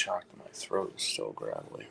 shocked my throat is still gravelly.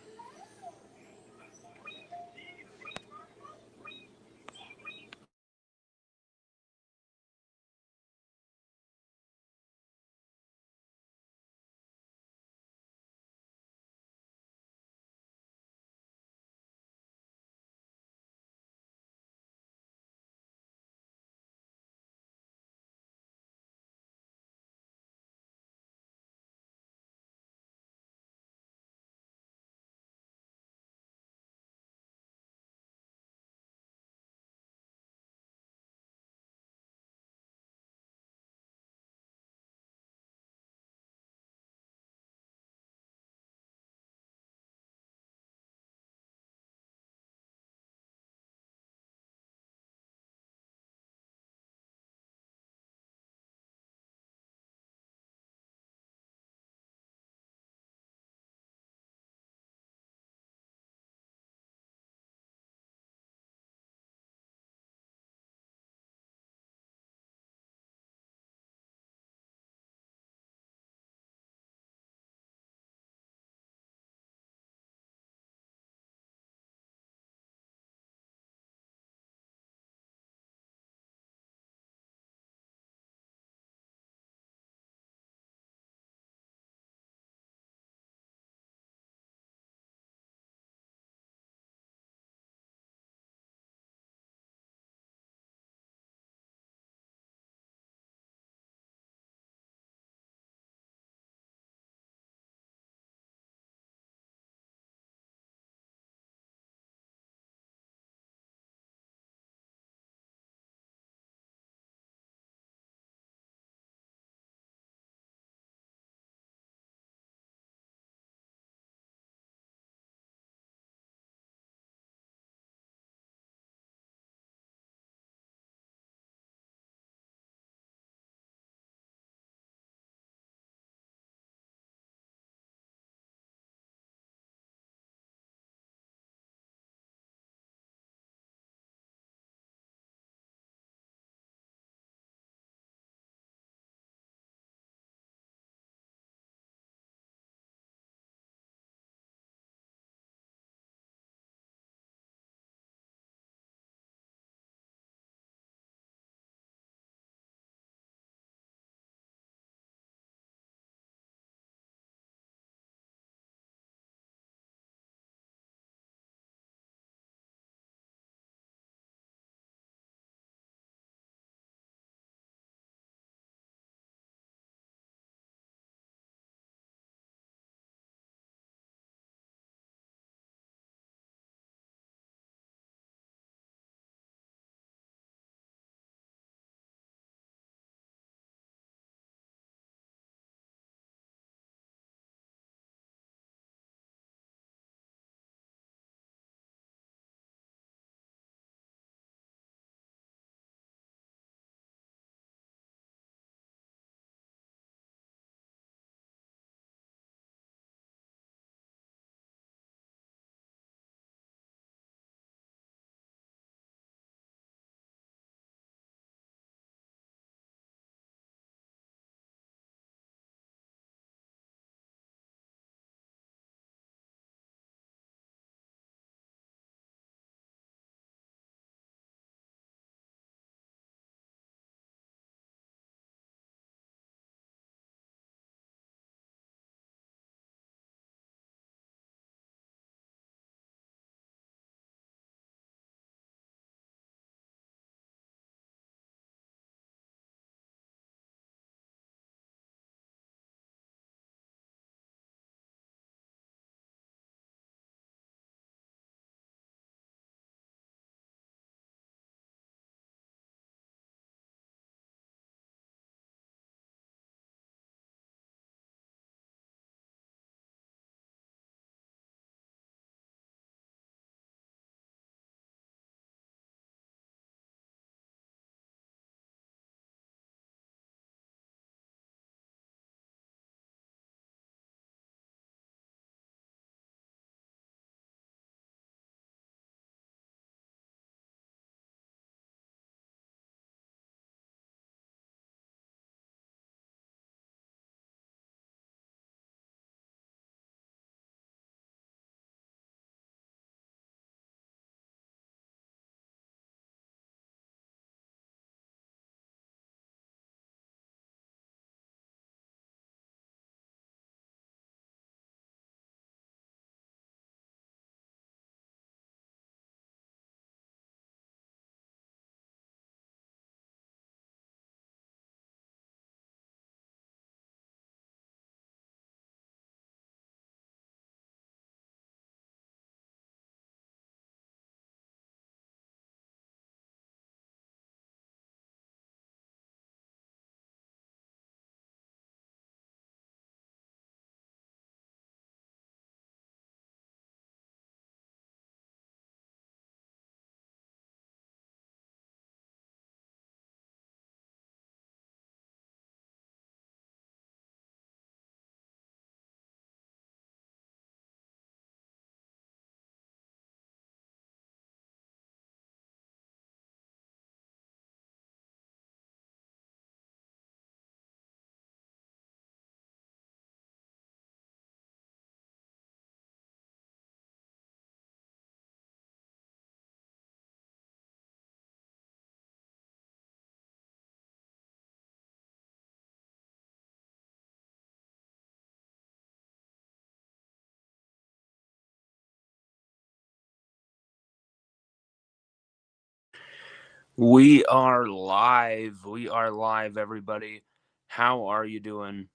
We are live. We are live, everybody. How are you doing?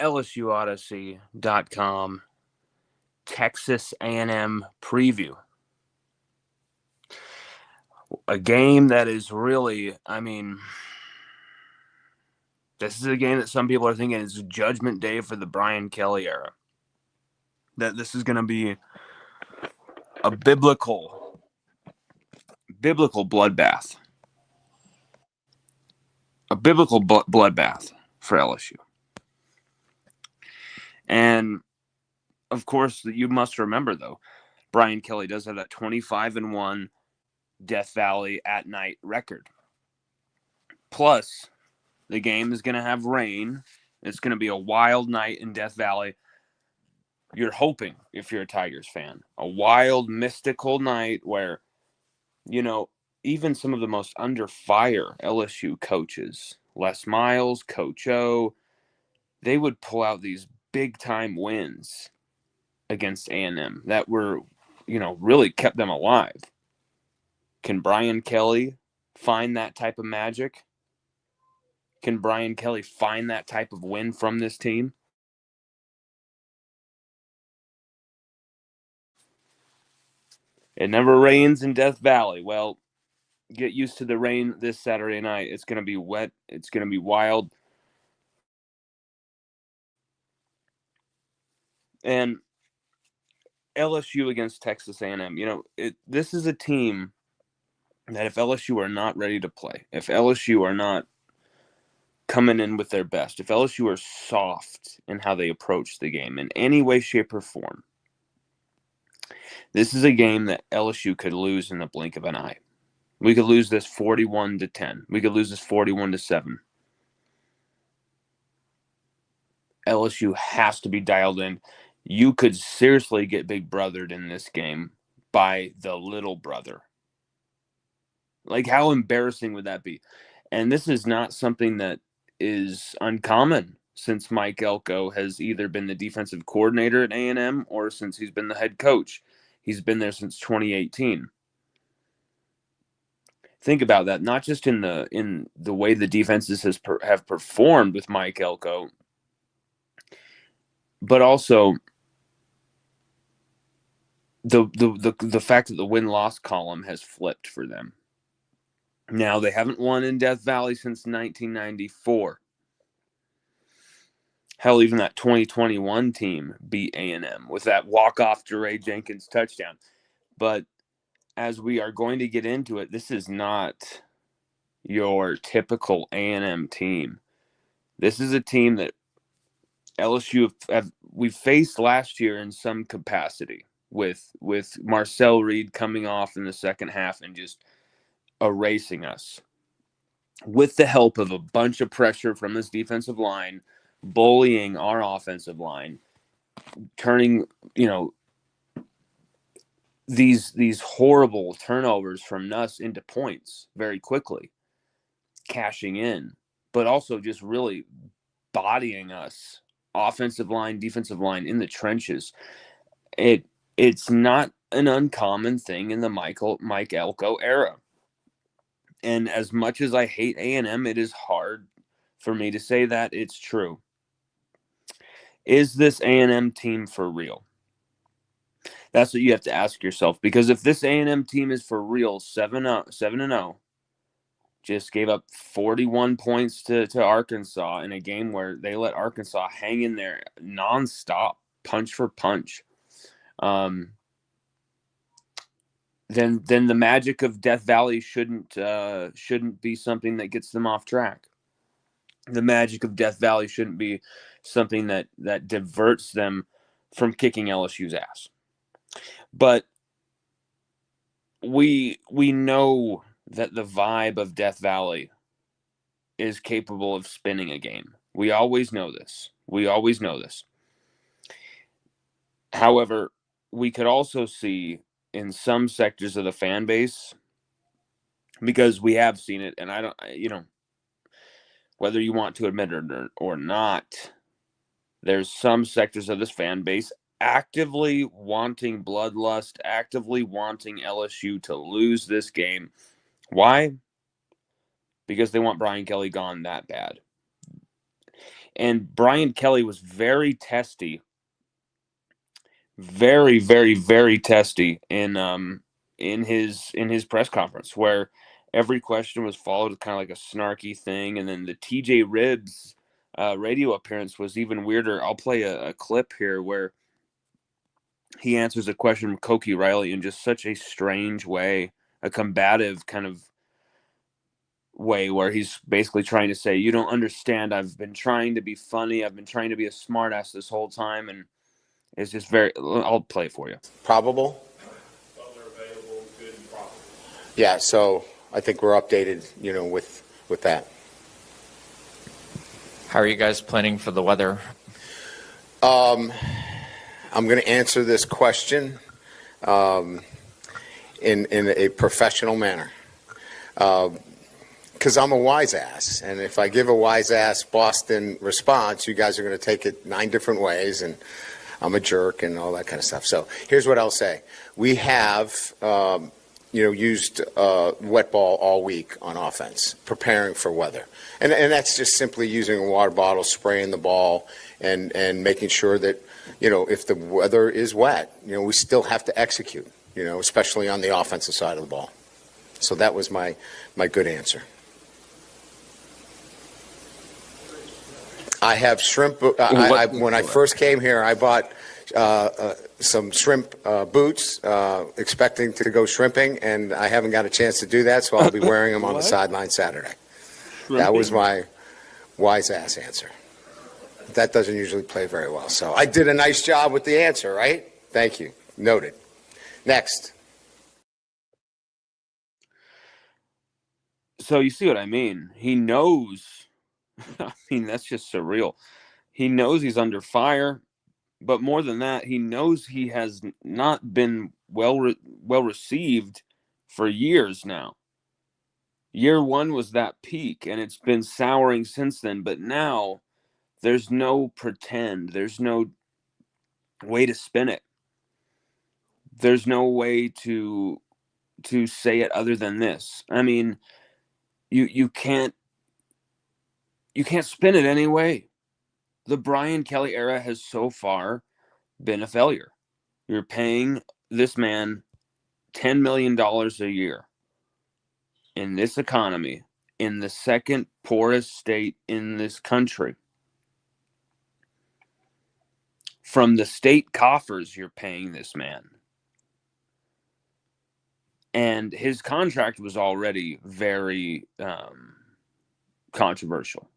LSUODYSSEY.com Texas A&M preview. A game that is really, this is a game that some people are thinking is Judgment Day for the Brian Kelly era. That this is going to be a biblical bloodbath. A biblical bloodbath for LSU. And, of course, you must remember, though, Brian Kelly does have that 25-1 Death Valley at night record. Plus, the game is going to have rain. It's going to be a wild night in Death Valley. You're hoping, if you're a Tigers fan, a wild, mystical night where, even some of the most under fire LSU coaches, Les Miles, Coach O, they would pull out these big-time wins against A&M that were, really kept them alive. Can Brian Kelly find that type of magic? Can Brian Kelly find that type of win from this team? It never rains in Death Valley. Well, get used to the rain this Saturday night. It's going to be wet. It's going to be wild. And LSU against Texas A&M, this is a team that if LSU are not ready to play, if LSU are not coming in with their best, if LSU are soft in how they approach the game in any way, shape, or form, this is a game that LSU could lose in the blink of an eye. We could lose this 41-10. We could lose this 41-7. LSU has to be dialed in. You could seriously get big brothered in this game by the little brother. Like, how embarrassing would that be? And this is not something that is uncommon since Mike Elko has either been the defensive coordinator at A&M or since he's been the head coach. He's been there since 2018. Think about that, not just in the way the defenses have performed with Mike Elko, but also the fact that the win-loss column has flipped for them. Now, they haven't won in Death Valley since 1994. Hell, even that 2021 team beat A&M with that walk-off Jeray Jenkins touchdown. But as we are going to get into it, this is not your typical A&M team. This is a team that LSU we faced last year in some capacity with Marcel Reed coming off in the second half and just erasing us. With the help of a bunch of pressure from this defensive line, bullying our offensive line, turning, these horrible turnovers from Nuss into points very quickly, cashing in, but also just really bodying us, offensive line, defensive line, in the trenches. It's not an uncommon thing in the Mike Elko era. And as much as I hate A&M, it is hard for me to say that it's true. Is this A&M team for real? That's what you have to ask yourself. Because if this A&M team is for real, 7-0, just gave up 41 points to Arkansas in a game where they let Arkansas hang in there nonstop, punch for punch. Then the magic of Death Valley shouldn't be something that gets them off track. The magic of Death Valley shouldn't be something that diverts them from kicking LSU's ass. But we know that the vibe of Death Valley is capable of spinning a game. We always know this. However, we could also see in some sectors of the fan base, because we have seen it, and I don't, whether you want to admit it or not, there's some sectors of this fan base actively wanting bloodlust, actively wanting LSU to lose this game. Why? Because they want Brian Kelly gone that bad. And Brian Kelly was very testy, very, very, very testy in his press conference, where every question was followed with kind of like a snarky thing. And then the TJ Ribs radio appearance was even weirder. I'll play a clip here where he answers a question from Cokie Riley in just such a strange way, a combative kind of way, where he's basically trying to say, you don't understand. I've been trying to be funny. I've been trying to be a smartass this whole time. And it's just very, I'll play it for you. Probable? Available, good and probable. Yeah, so I think we're updated, with that. How are you guys planning for the weather? I'm going to answer this question in a professional manner. Because I'm a wise ass, and if I give a wise ass Boston response, you guys are going to take it 9 different ways, and I'm a jerk and all that kind of stuff. So here's what I'll say. We have, used wet ball all week on offense, preparing for weather. And that's just simply using a water bottle, spraying the ball, and making sure that, if the weather is wet, we still have to execute, especially on the offensive side of the ball. So that was my good answer. I have shrimp. When I first came here, I bought some shrimp boots, expecting to go shrimping, and I haven't got a chance to do that, so I'll be wearing them on the sideline Saturday. Shrimping. That was my wise-ass answer. That doesn't usually play very well, so I did a nice job with the answer, right? Thank you. Noted. Next. So you see what I mean? He knows. I mean, that's just surreal. He knows he's under fire, but more than that, he knows he has not been well received for years now. Year 1 was that peak, and it's been souring since then. But now there's no pretend. There's no way to spin it. There's no way to say it other than this. I mean, you can't spin it any way. The Brian Kelly era has so far been a failure. You're paying this man $10 million a year in this economy, in the second poorest state in this country. From the state coffers, you're paying this man. And his contract was already very controversial.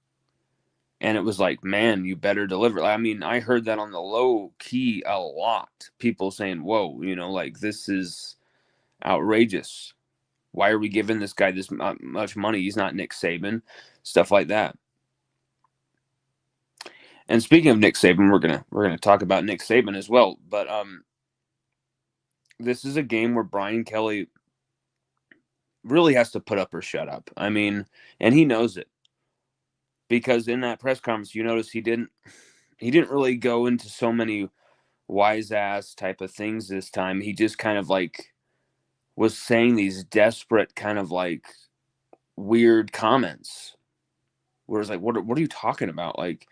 And it was like, man, you better deliver. I mean, I heard that on the low key a lot. People saying, whoa, like, this is outrageous. Why are we giving this guy this much money? He's not Nick Saban. Stuff like that. And speaking of Nick Saban, we're gonna talk about Nick Saban as well. But this is a game where Brian Kelly really has to put up or shut up. I mean, and he knows it. Because in that press conference, you notice he didn't really go into so many wise ass type of things this time. He just kind of like was saying these desperate kind of like weird comments. Where it's like, what are you talking about? Like,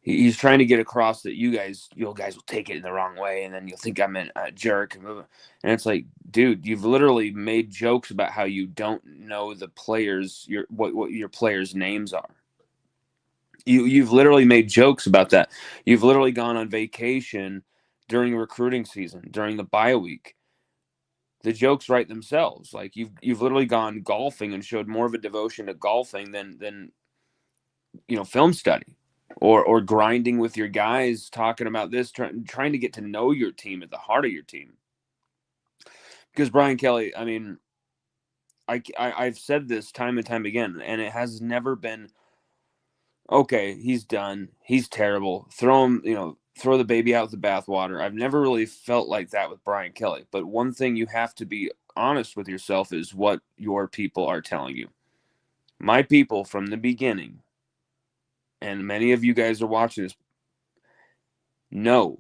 he's trying to get across that you guys will take it in the wrong way, and then you'll think I'm a jerk. And it's like, dude, you've literally made jokes about how you don't know the players, what your players' names are. You've literally made jokes about that. You've literally gone on vacation during recruiting season, during the bye week. The jokes write themselves. Like, you've literally gone golfing and showed more of a devotion to golfing than film study or grinding with your guys, talking about this, trying to get to know your team at the heart of your team. Because Brian Kelly, I mean, I've said this time and time again, and it has never been, okay, he's done. He's terrible. Throw him, throw the baby out with the bathwater. I've never really felt like that with Brian Kelly. But one thing you have to be honest with yourself is what your people are telling you. My people from the beginning, and many of you guys are watching this, know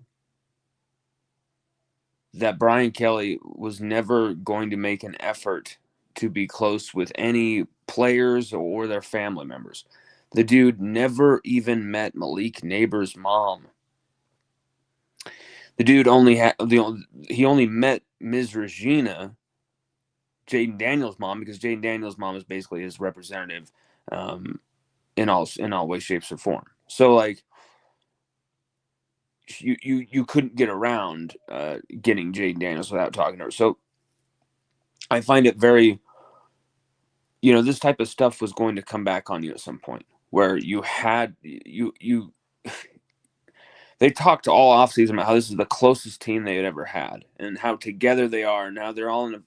that Brian Kelly was never going to make an effort to be close with any players or their family members. The dude never even met Malik Neighbors' mom. The dude he only met Ms. Regina, Jaden Daniels' mom, because Jaden Daniels' mom is basically his representative, in all ways, shapes, or form. So like you couldn't get around getting Jaden Daniels without talking to her. So I find it very, this type of stuff was going to come back on you at some point, where they talked all offseason about how this is the closest team they had ever had and how together they are. Now they're all in a,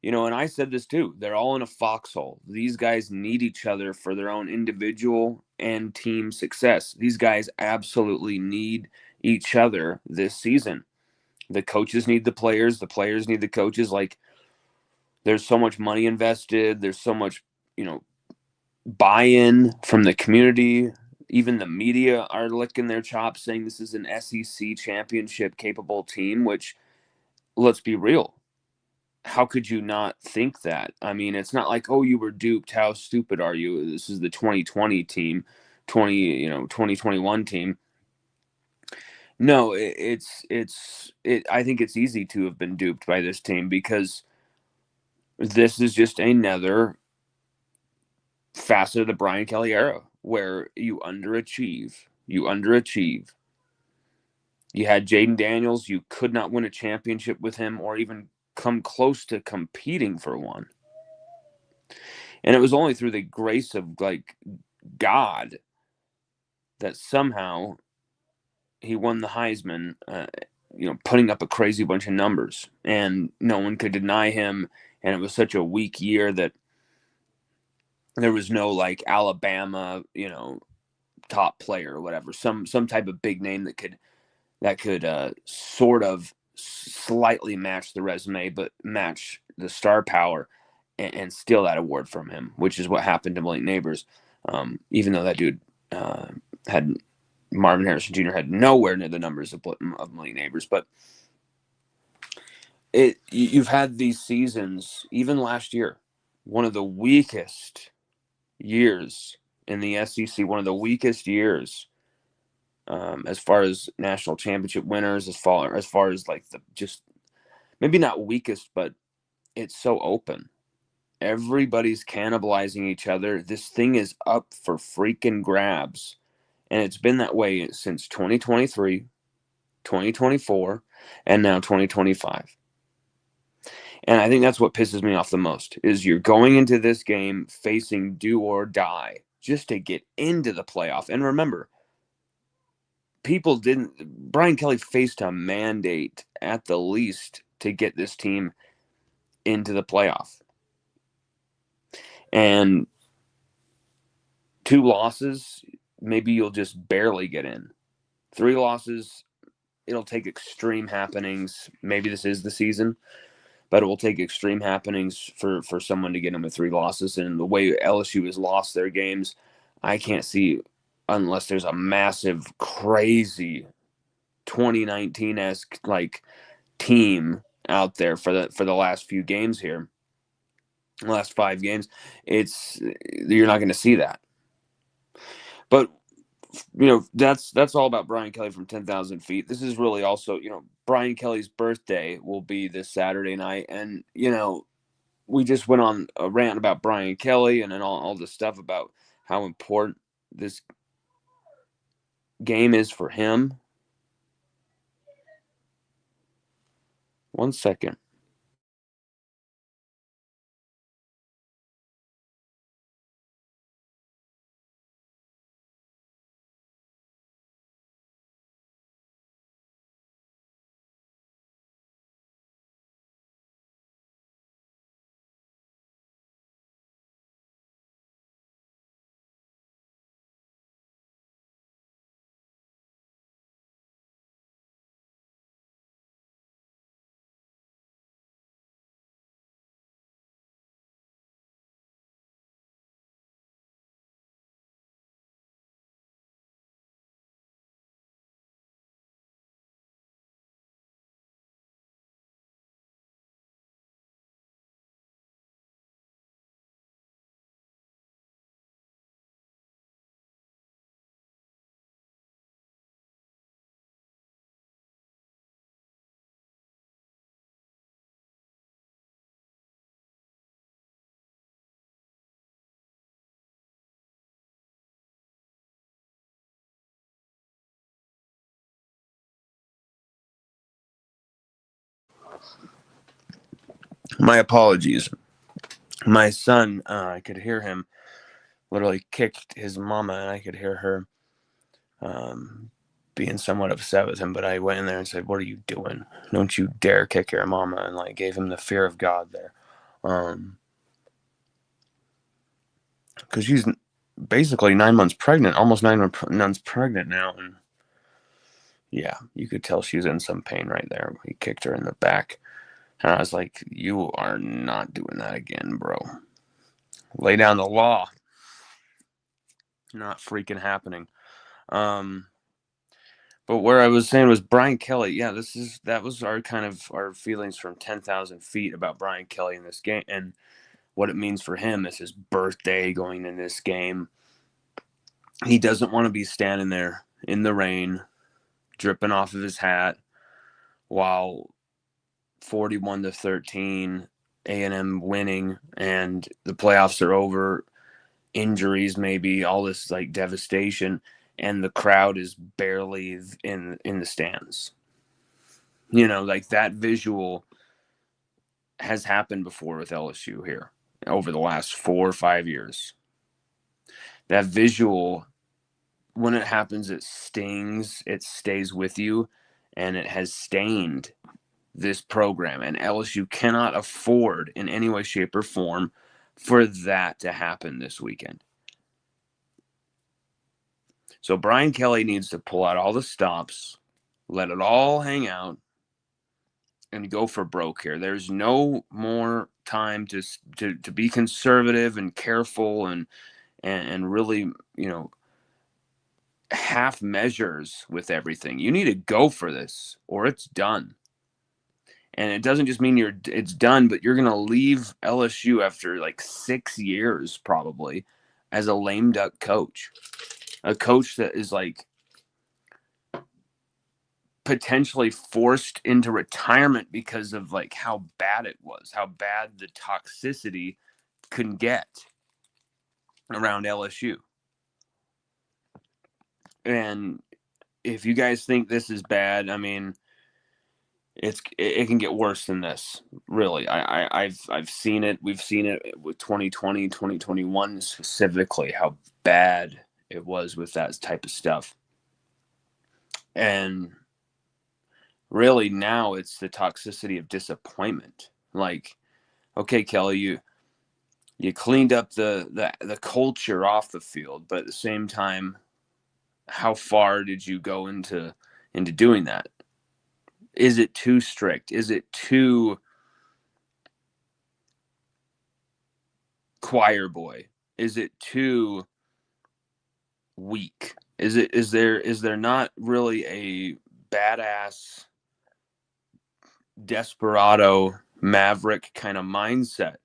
and I said this too, they're all in a foxhole. These guys need each other for their own individual and team success. These guys absolutely need each other this season. The coaches need the players need the coaches. Like, there's so much money invested. There's so much, buy-in from the community. Even the media are licking their chops, saying this is an SEC championship capable team, which, let's be real, how could you not think that? I mean, it's not like, oh, you were duped. How stupid are you? This is the 2020 team, 2021 team. No, I think it's easy to have been duped by this team, because this is just another facet of the Brian Kelly era where you underachieve. You underachieve. You had Jaden Daniels. You could not win a championship with him or even come close to competing for one. And it was only through the grace of God that somehow he won the Heisman, putting up a crazy bunch of numbers, and no one could deny him. And it was such a weak year that there was no Alabama, top player or whatever, some type of big name that could sort of slightly match the resume, but match the star power and steal that award from him, which is what happened to Malik Neighbors. Even though that dude had Marvin Harrison Jr. had nowhere near the numbers of Malik Neighbors, but you've had these seasons, even last year, one of the weakest years in the SEC, one of the weakest years as far as national championship winners, as far as just maybe not weakest, but it's so open. Everybody's cannibalizing each other. This thing is up for freaking grabs. And it's been that way since 2023, 2024, and now 2025. And I think that's what pisses me off the most, is you're going into this game facing do or die just to get into the playoff. And remember, Brian Kelly faced a mandate at the least to get this team into the playoff. And 2 losses, maybe you'll just barely get in. 3 losses, it'll take extreme happenings. Maybe this is the season, but it will take extreme happenings for someone to get in with 3 losses. And the way LSU has lost their games, I can't see, unless there's a massive, crazy 2019-esque team out there for the last few games here, last 5 games, you're not going to see that. But that's all about Brian Kelly from 10,000 feet. This is really also, Brian Kelly's birthday will be this Saturday night, and we just went on a rant about Brian Kelly and then all this stuff about how important this game is for him. One second. My apologies. My son, I could hear him literally kicked his mama, and I could hear her being somewhat upset with him. But I went in there and said, "What are you doing? Don't you dare kick your mama!" And like gave him the fear of God there, because she's basically 9 months pregnant, almost 9 months pregnant now, and yeah, you could tell she's in some pain right there. He kicked her in the back, and I was like, "You are not doing that again, bro. Lay down the law." Not freaking happening. But where I was saying was Brian Kelly. Yeah, that was our kind of our feelings from 10,000 feet about Brian Kelly in this game and what it means for him. It's his birthday going in this game. He doesn't want to be standing there in the rain, dripping off of his hat, while 41-13, A&M winning, and the playoffs are over. Injuries, maybe all this like devastation, and the crowd is barely in the stands. Like that visual has happened before with LSU here over the last 4 or 5 years. That visual, when it happens, it stings, it stays with you, and it has stained this program. And LSU cannot afford in any way, shape, or form for that to happen this weekend. So Brian Kelly needs to pull out all the stops, let it all hang out, and go for broke here. There's no more time to be conservative and careful and really, half measures with everything. You need to go for this or it's done. And it doesn't just mean it's done, but you're going to leave LSU after like 6 years probably as a lame duck coach. A coach that is like potentially forced into retirement because of like how bad it was, how bad the toxicity can get around LSU. And if you guys think this is bad, I mean, it can get worse than this, really. I've seen it. We've seen it with 2020, 2021 specifically, how bad it was with that type of stuff. And really now it's the toxicity of disappointment. Like, okay, Kelly, you cleaned up the culture off the field, but at the same time, how far did you go into doing that? Is it too strict? Is it too choir boy? Is it too weak? Is there not really a badass desperado maverick kind of mindset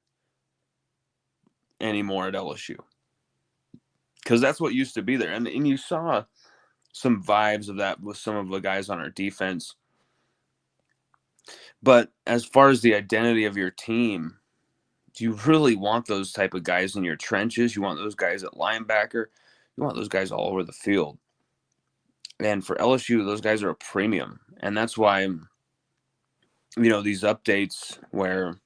anymore at LSU? Because that's what used to be there. And you saw some vibes of that with some of the guys on our defense. But as far as the identity of your team, do you really want those type of guys in your trenches? You want those guys at linebacker? You want those guys all over the field. And for LSU, those guys are a premium. And that's why, these updates where,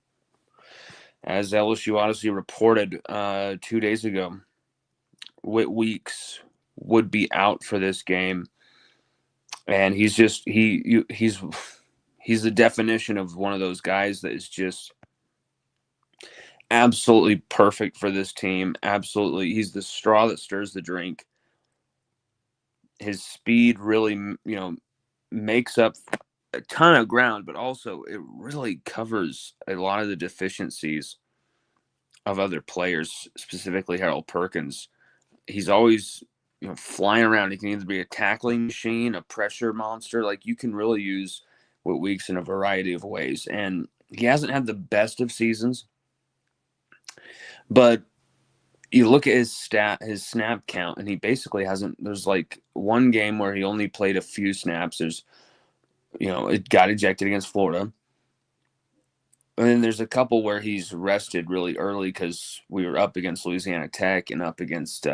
as LSU Odyssey reported 2 days ago, Whit Weeks would be out for this game. And he's the definition of one of those guys that is just absolutely perfect for this team. Absolutely. He's the straw that stirs the drink. His speed really, makes up a ton of ground, but also it really covers a lot of the deficiencies of other players, specifically Harold Perkins. He's always, flying around. He can either be a tackling machine, a pressure monster. Like, you can really use Whit Weeks in a variety of ways. And he hasn't had the best of seasons, but you look at his snap count, and he basically hasn't. There's like one game where he only played a few snaps. There's, it got ejected against Florida. And then there's a couple where he's rested really early because we were up against Louisiana Tech and up against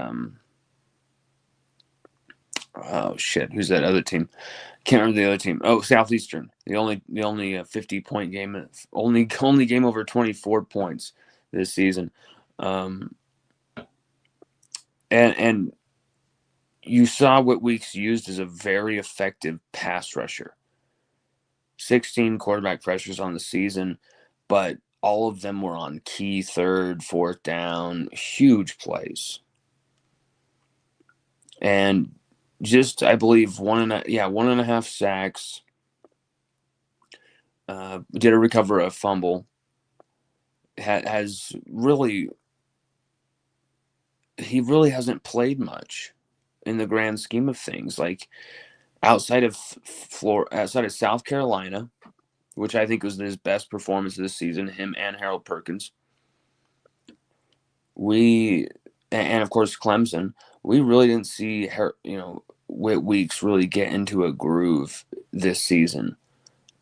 Oh shit, who's that other team? Can't remember the other team. Oh, Southeastern. The only 50-point game, only game over 24 points this season. And you saw what Weeks used as a very effective pass rusher. 16 quarterback pressures on the season, but all of them were on key third, fourth down, huge plays. And just, I believe, 1.5 sacks. Did recover a fumble. Has really, he really hasn't played much in the grand scheme of things. Like outside of South Carolina, which I think was his best performance this season, him and Harold Perkins. And of course Clemson, we really didn't see Whit Weeks really get into a groove this season.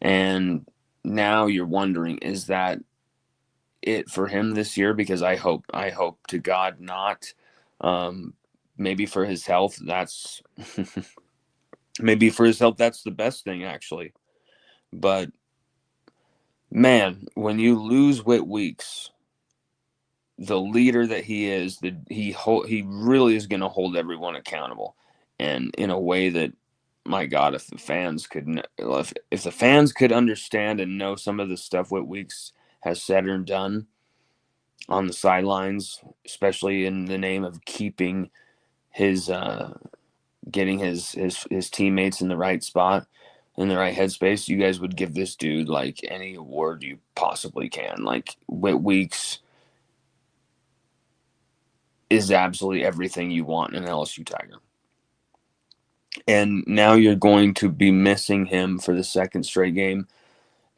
And now you're wondering, is that it for him this year? Because I hope to God not. Maybe for his health, that's the best thing actually. But man, when you lose Whit Weeks, the leader that he is, he really is going to hold everyone accountable, and in a way that, my God, if the fans could understand and know some of the stuff Whit Weeks has said or done on the sidelines, especially in the name of keeping his getting his teammates in the right spot, in the right headspace, you guys would give this dude like any award you possibly can. Like Whit Weeks is absolutely everything you want in an LSU Tiger. And now you're going to be missing him for the second straight game.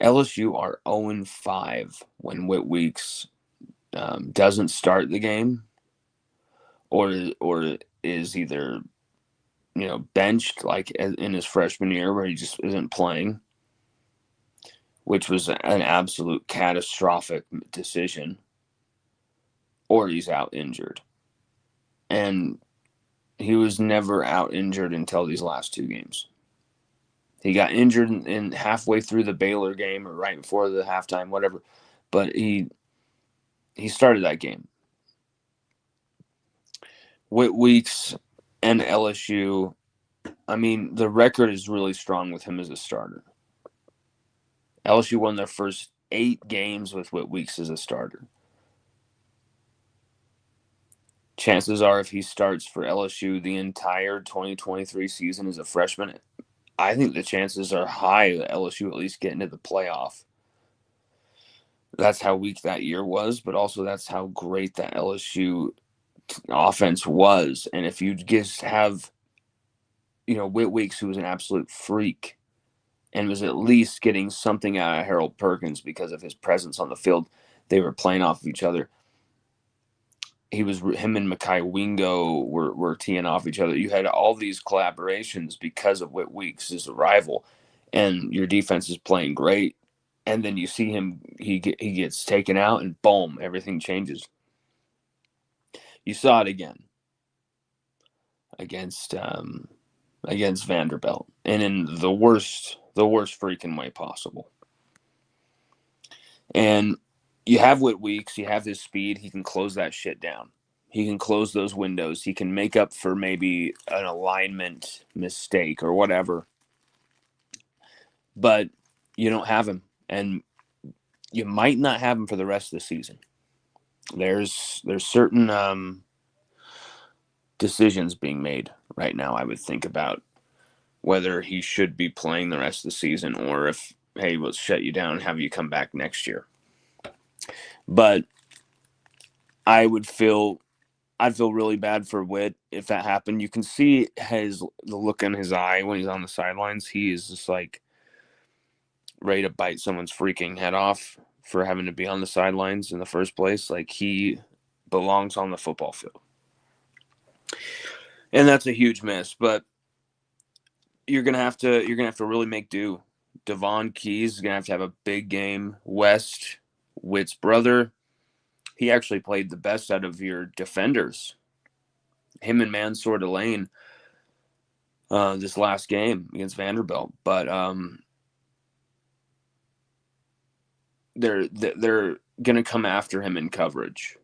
LSU are 0-5 when Whit Weeks doesn't start the game or is either benched like in his freshman year where he just isn't playing, which was an absolute catastrophic decision, or he's out injured. And he was never out injured until these last two games. He got injured in halfway through the Baylor game or right before the halftime, whatever. But he started that game. Whit Weeks and LSU, I mean, the record is really strong with him as a starter. LSU won their first 8 games with Whit Weeks as a starter. Chances are, if he starts for LSU the entire 2023 season as a freshman, I think the chances are high that LSU at least get into the playoff. That's how weak that year was, but also that's how great that LSU offense was. And if you just have, Whit Weeks, who was an absolute freak and was at least getting something out of Harold Perkins because of his presence on the field, they were playing off of each other. Him and Mekhi Wingo were teeing off each other. You had all these collaborations because of Whit Weeks' arrival, and your defense is playing great. And then you see him, he gets taken out, and boom, everything changes. You saw it again against Vanderbilt, and in the worst freaking way possible. And you have Whit Weeks, you have his speed, he can close that shit down. He can close those windows. He can make up for maybe an alignment mistake or whatever. But you don't have him, and you might not have him for the rest of the season. There's certain decisions being made right now, I would think, about whether he should be playing the rest of the season or if, hey, we'll shut you down and have you come back next year. But I'd feel really bad for Whit if that happened. You can see the look in his eye when he's on the sidelines. He is just like ready to bite someone's freaking head off for having to be on the sidelines in the first place. Like, he belongs on the football field. And that's a huge miss, but you're gonna have to really make do. Devon Keys is gonna have a big game. West, Whit's brother, he actually played the best out of your defenders. Him and Mansour Delane, this last game against Vanderbilt, but they're going to come after him in coverage.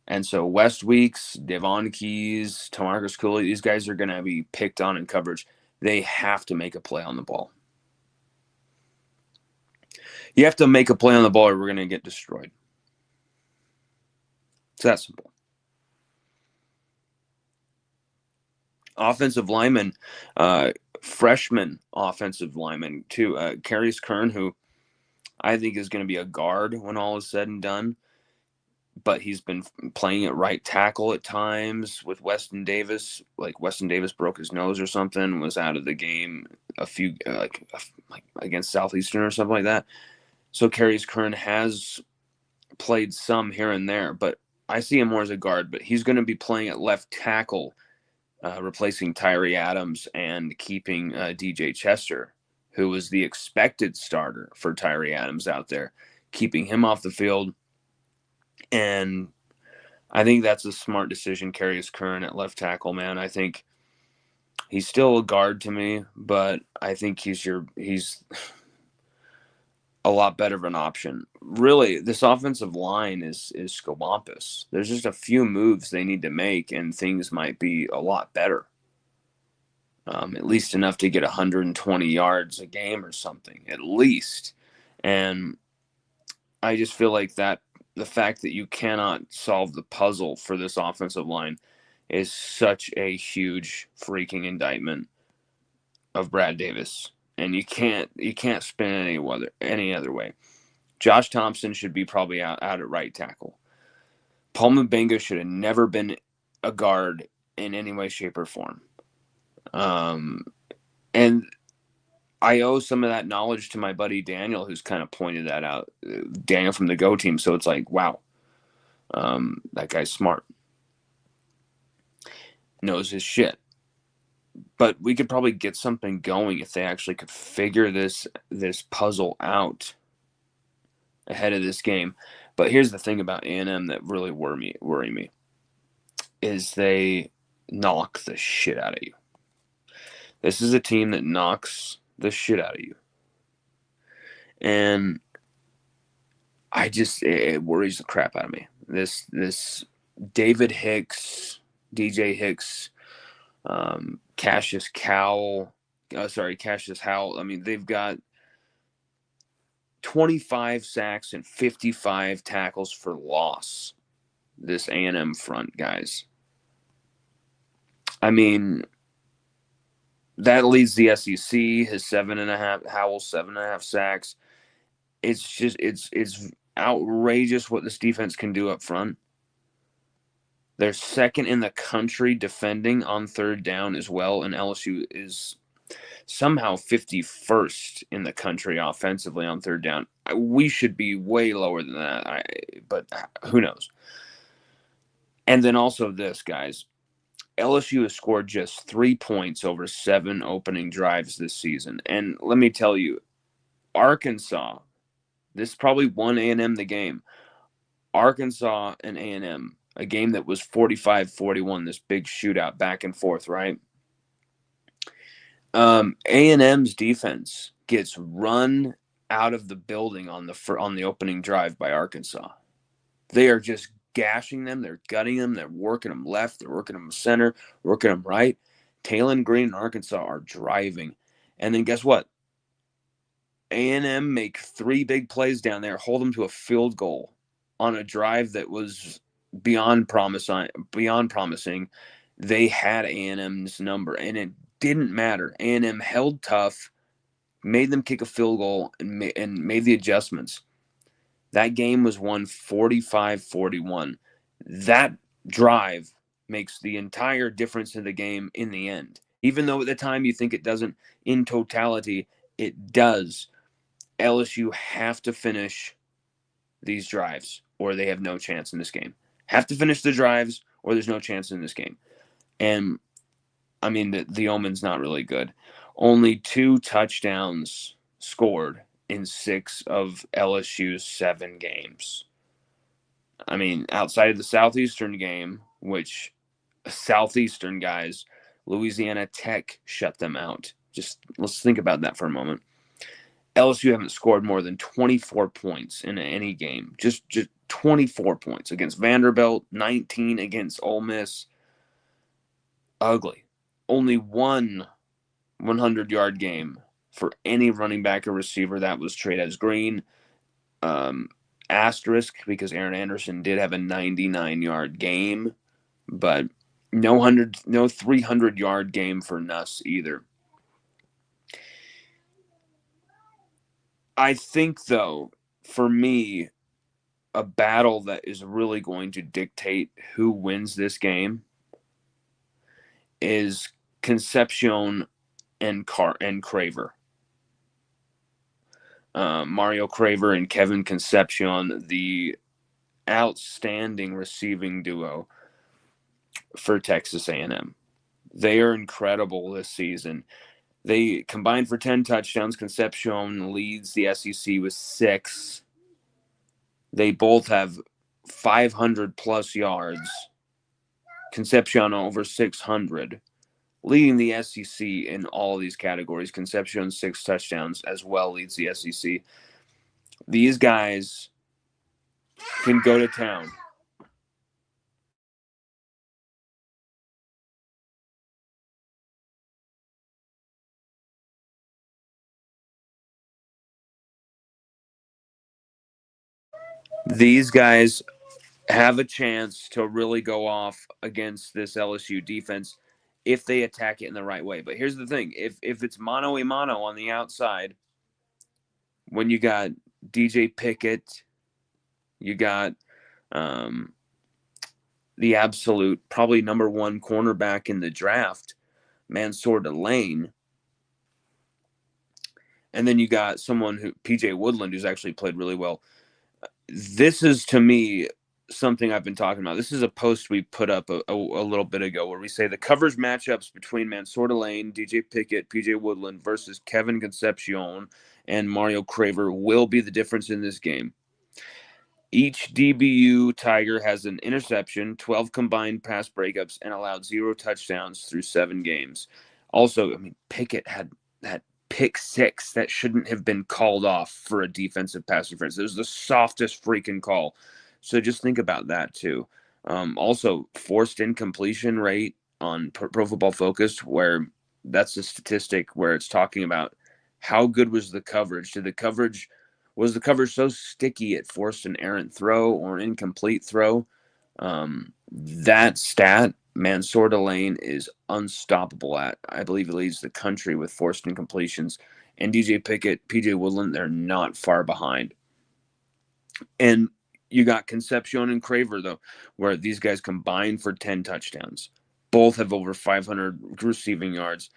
And so West Weeks, Devon Keys, Tamarcus Cooley, these guys are going to be picked on in coverage. They have to make a play on the ball. You have to make a play on the ball or we're going to get destroyed. It's that simple. Offensive lineman, freshman offensive lineman too. Carius Kern, who I think is going to be a guard when all is said and done. But he's been playing at right tackle at times with Weston Davis. Like Weston Davis broke his nose or something, was out of the game a few like against Southeastern or something like that. So Carius Kern has played some here and there, but I see him more as a guard. But he's going to be playing at left tackle, replacing Tyree Adams and keeping DJ Chester, who was the expected starter for Tyree Adams out there, keeping him off the field. And I think that's a smart decision, Carius Kern at left tackle, man. I think he's still a guard to me, but I think he's a lot better of an option. Really, this offensive line is scalampus. There's just a few moves they need to make, and things might be a lot better. At least enough to get 120 yards a game or something, at least. And I just feel like that the fact that you cannot solve the puzzle for this offensive line is such a huge freaking indictment of Brad Davis. And you can't spin any other way. Josh Thompson should be probably out at right tackle. Paul Mbenga should have never been a guard in any way, shape, or form. And I owe some of that knowledge to my buddy Daniel, who's kind of pointed that out. Daniel from the Go team. So it's like, wow, that guy's smart, knows his shit. But we could probably get something going if they actually could figure this puzzle out ahead of this game. But here's the thing about A&M that really worry me is they knock the shit out of you. This is a team that knocks the shit out of you. And it worries the crap out of me. This David Hicks, DJ Hicks, Cassius Howell. I mean, they've got 25 sacks and 55 tackles for loss. This A&M front, guys. I mean, that leads the SEC. His 7.5, Howell's 7.5 sacks. It's outrageous what this defense can do up front. They're second in the country defending on third down as well, and LSU is somehow 51st in the country offensively on third down. We should be way lower than that, but who knows? And then also this, guys. LSU has scored just 3 points over 7 opening drives this season. And let me tell you, Arkansas, this probably won A&M the game. Arkansas and A&M, a game that was 45-41, this big shootout back and forth, right? A&M's defense gets run out of the building on the opening drive by Arkansas. They are just gashing them. They're gutting them. They're working them left. They're working them center, working them right. Talon Green and Arkansas are driving. And then guess what? A&M make 3 big plays down there, hold them to a field goal on a drive that was beyond promising. They had A&M's number, and it didn't matter. A&M held tough, made them kick a field goal, and made the adjustments. That game was won 45-41. That drive makes the entire difference in the game in the end. Even though at the time you think it doesn't, in totality, it does. LSU have to finish these drives or they have no chance in this game. Have to finish the drives or there's no chance in this game. And, I mean, the omen's not really good. Only 2 touchdowns scored in 6 of LSU's 7 games. I mean, outside of the Southeastern game, which Southeastern guys, Louisiana Tech shut them out. Just let's think about that for a moment. LSU haven't scored more than 24 points in any game. Just 24 points against Vanderbilt, 19 against Ole Miss. Ugly. Only one 100-yard game for any running back or receiver. That was Trey'Dez Green. Asterisk, because Aaron Anderson did have a 99-yard game, but no 300-yard game for Nuss either. I think, though, for me, a battle that is really going to dictate who wins this game is Concepcion and Craver. Mario Craver and Kevin Concepcion, the outstanding receiving duo for Texas A&M. They are incredible this season. They combined for 10 touchdowns. Concepcion leads the SEC with 6. They both have 500-plus yards. Concepcion over 600. Leading the SEC in all of these categories. Concepcion 6 touchdowns as well leads the SEC. These guys can go to town. These guys have a chance to really go off against this LSU defense if they attack it in the right way. But here's the thing. If it's mano-a-mano on the outside, when you got DJ Pickett, you got the absolute probably number 1 cornerback in the draft, Mansour Delane, and then you got someone who, PJ Woodland, who's actually played really well. This is, to me, something I've been talking about. This is a post we put up a little bit ago where we say the coverage matchups between Mansour Delane, DJ Pickett, PJ Woodland versus Kevin Concepcion and Mario Craver will be the difference in this game. Each DBU Tiger has an interception, 12 combined pass breakups, and allowed 0 touchdowns through 7 games. Also, Pickett had that pick 6 that shouldn't have been called off for a defensive pass interference. It was the softest freaking call. So just think about that too. Also, forced incompletion rate on Pro Football Focus, where that's a statistic where it's talking about how good was the coverage. Was the coverage so sticky it forced an errant throw or an incomplete throw? That stat, Mansour Delane is unstoppable at. I believe he leads the country with forced incompletions. And DJ Pickett, PJ Woodland, they're not far behind. And you got Concepcion and Craver, though, where these guys combined for 10 touchdowns. Both have over 500 receiving yards.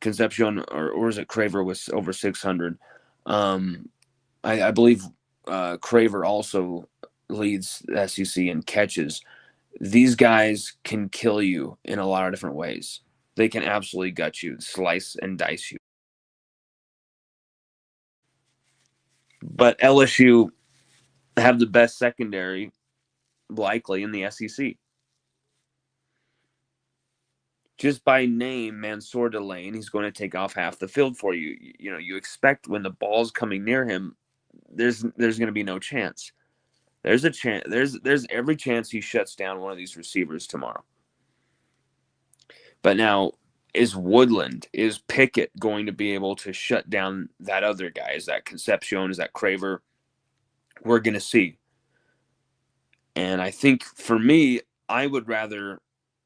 Concepcion, or is it Craver, was over 600. I believe Craver also leads the SEC in catches. These guys can kill you in a lot of different ways. They can absolutely gut you, slice and dice you. But LSU have the best secondary, likely, in the SEC. Just by name, Mansour Delane, he's going to take off half the field for you. You expect when the ball's coming near him, there's going to be no chance. There's a chance. There's every chance he shuts down one of these receivers tomorrow. But now, is Pickett going to be able to shut down that other guy? Is that Concepcion? Is that Craver? We're going to see. And I think for me, I would rather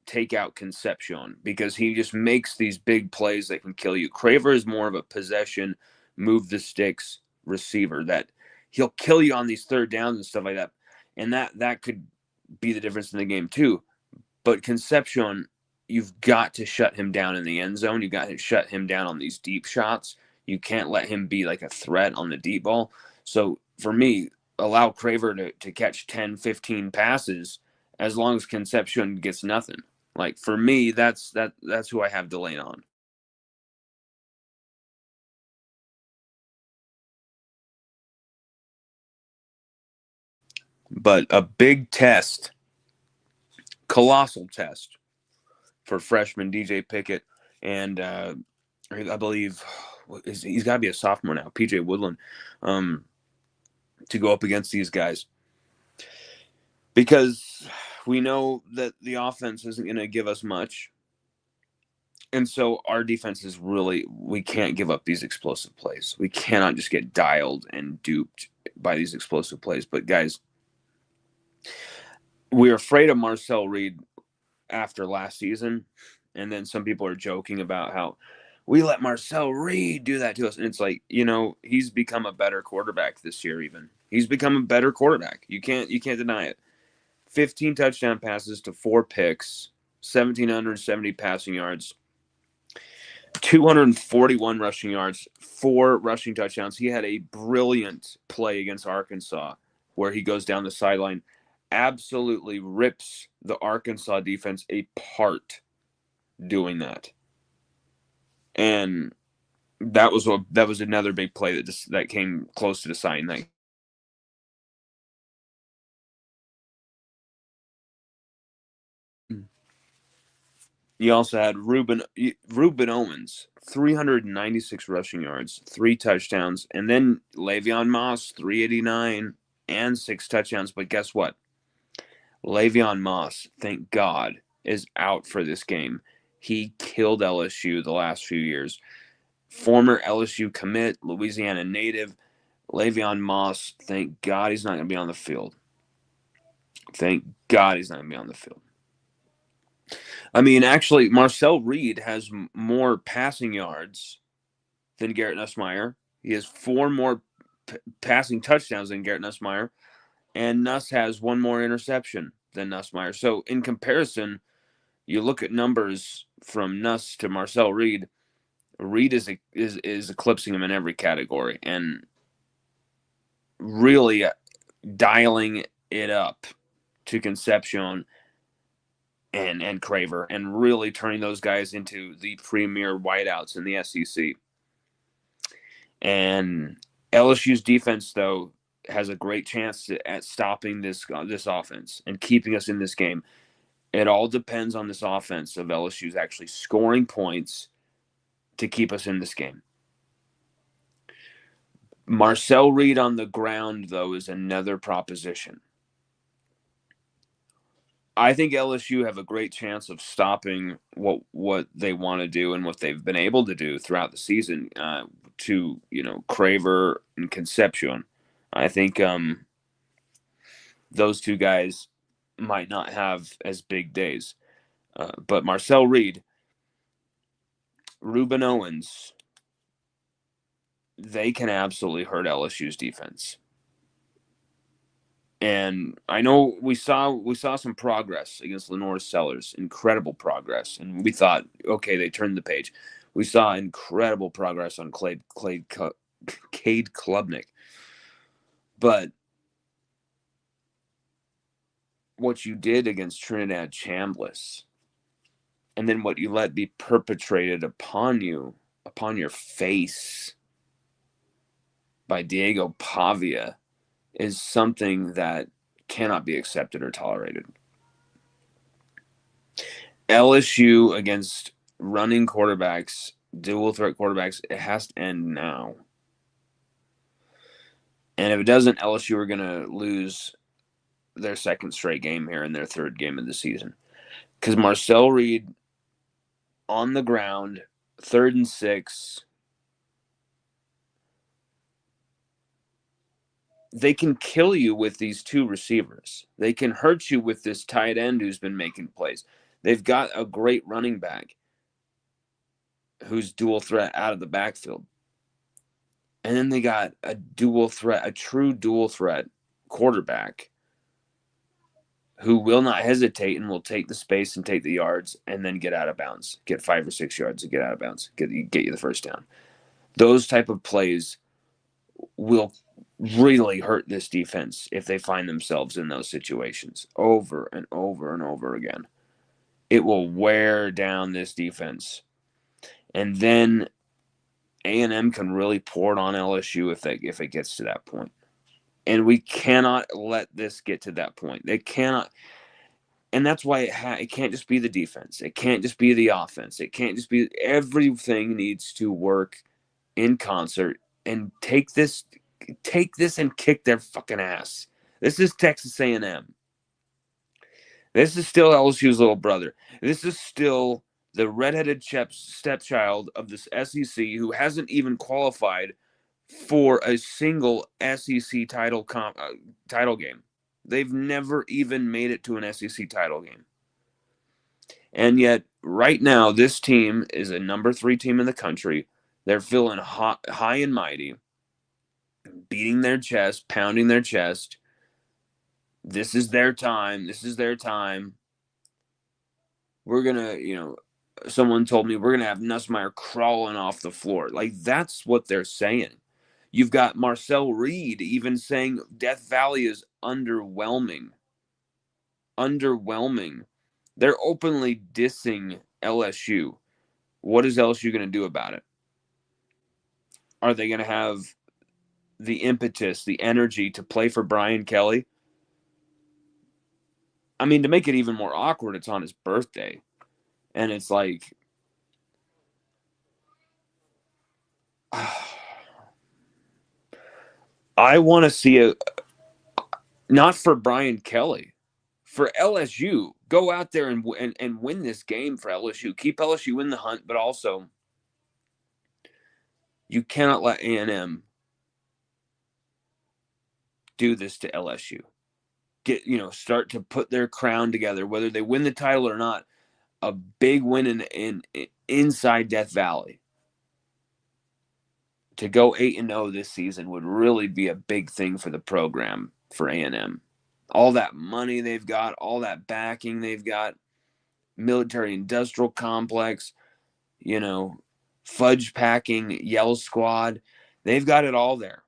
take out Concepcion because he just makes these big plays that can kill you. Craver is more of a possession, move the sticks receiver that he'll kill you on these third downs and stuff like that. And that could be the difference in the game too. But Concepcion, you've got to shut him down in the end zone. You've got to shut him down on these deep shots. You can't let him be like a threat on the deep ball. So for me, allow Craver to catch 10, 15 passes as long as Concepcion gets nothing. Like, for me, that's who I have Delane on. But a big test, colossal test, for freshman DJ Pickett, and I believe he's got to be a sophomore now, PJ Woodland, to go up against these guys. Because we know that the offense isn't going to give us much. And so our defense is really, we can't give up these explosive plays. We cannot just get dialed and duped by these explosive plays. But guys, we're afraid of Marcel Reed after last season. And then some people are joking about how we let Marcel Reed do that to us. And it's like, he's become a better quarterback this year even. He's become a better quarterback. You can't deny it. 15 touchdown passes to 4 picks, 1,770 passing yards, 241 rushing yards, 4 rushing touchdowns. He had a brilliant play against Arkansas where he goes down the sideline, absolutely rips the Arkansas defense apart doing that. And that was another big play that came close to deciding that. You also had Ruben Owens, 396 rushing yards, 3 touchdowns, and then Le'Veon Moss, 389 and 6 touchdowns. But guess what? Le'Veon Moss, thank God, is out for this game. He killed LSU the last few years. Former LSU commit, Louisiana native, Le'Veon Moss, thank God he's not going to be on the field. Thank God he's not going to be on the field. I mean, actually, Marcel Reed has more passing yards than Garrett Nussmeier. He has 4 more passing touchdowns than Garrett Nussmeier. And Nuss has 1 more interception than Nussmeier. So, in comparison, you look at numbers from Nuss to Marcel Reed. Reed is eclipsing him in every category and really dialing it up to Concepcion and Craver, and really turning those guys into the premier wideouts in the SEC. And LSU's defense, though, has a great chance at stopping this offense and keeping us in this game. It all depends on this offense of LSU's actually scoring points to keep us in this game. Marcel Reed on the ground, though, is another proposition. I think LSU have a great chance of stopping what they want to do and what they've been able to do throughout the season to Craver and Concepcion. I think those 2 guys might not have as big days, but Marcel Reed, Ruben Owens, they can absolutely hurt LSU's defense. And I know we saw some progress against Lenore Sellers, incredible progress. And we thought, okay, they turned the page. We saw incredible progress on Cade Klubnik. But what you did against Trinidad Chambliss, and then what you let be perpetrated upon your face by Diego Pavia, is something that cannot be accepted or tolerated. LSU against running quarterbacks, dual threat quarterbacks, it has to end now. And if it doesn't, LSU are going to lose their 2nd straight game here and their 3rd game of the season. Because Marcel Reed on the ground, 3rd and 6, they can kill you with these 2 receivers. They can hurt you with this tight end who's been making plays. They've got a great running back who's dual threat out of the backfield. And then they got a true dual threat quarterback who will not hesitate and will take the space and take the yards and then get out of bounds, get 5 or 6 yards and get out of bounds, get you the first down. Those type of plays will really hurt this defense if they find themselves in those situations over and over and over again. It will wear down this defense. And then A&M can really pour it on LSU if it gets to that point. And we cannot let this get to that point. They cannot. And that's why it can't just be the defense. It can't just be the offense. It can't just be everything needs to work in concert and take this and kick their fucking ass. This is Texas A&M. This is still LSU's little brother. This is still the redheaded stepchild of this SEC who hasn't even qualified for a single SEC title game. They've never even made it to an SEC title game. And yet, right now, this team is a number 3 team in the country. They're feeling high and mighty, beating their chest, pounding their chest. This is their time. This is their time. We're going to, someone told me we're going to have Nussmeier crawling off the floor. Like, that's what they're saying. You've got Marcel Reed even saying Death Valley is underwhelming. Underwhelming. They're openly dissing LSU. What is LSU going to do about it? Are they going to have the impetus, the energy to play for Brian Kelly? I mean, to make it even more awkward, it's on his birthday. And it's like, I want to see not for Brian Kelly, for LSU. Go out there and win this game for LSU. Keep LSU in the hunt, but also you cannot let A&M do this to LSU. Start to put their crown together, whether they win the title or not. A big win in inside Death Valley. To go 8-0 this season would really be a big thing for the program for A&M. All that money they've got, all that backing they've got, military industrial complex, fudge packing, yell squad. They've got it all there.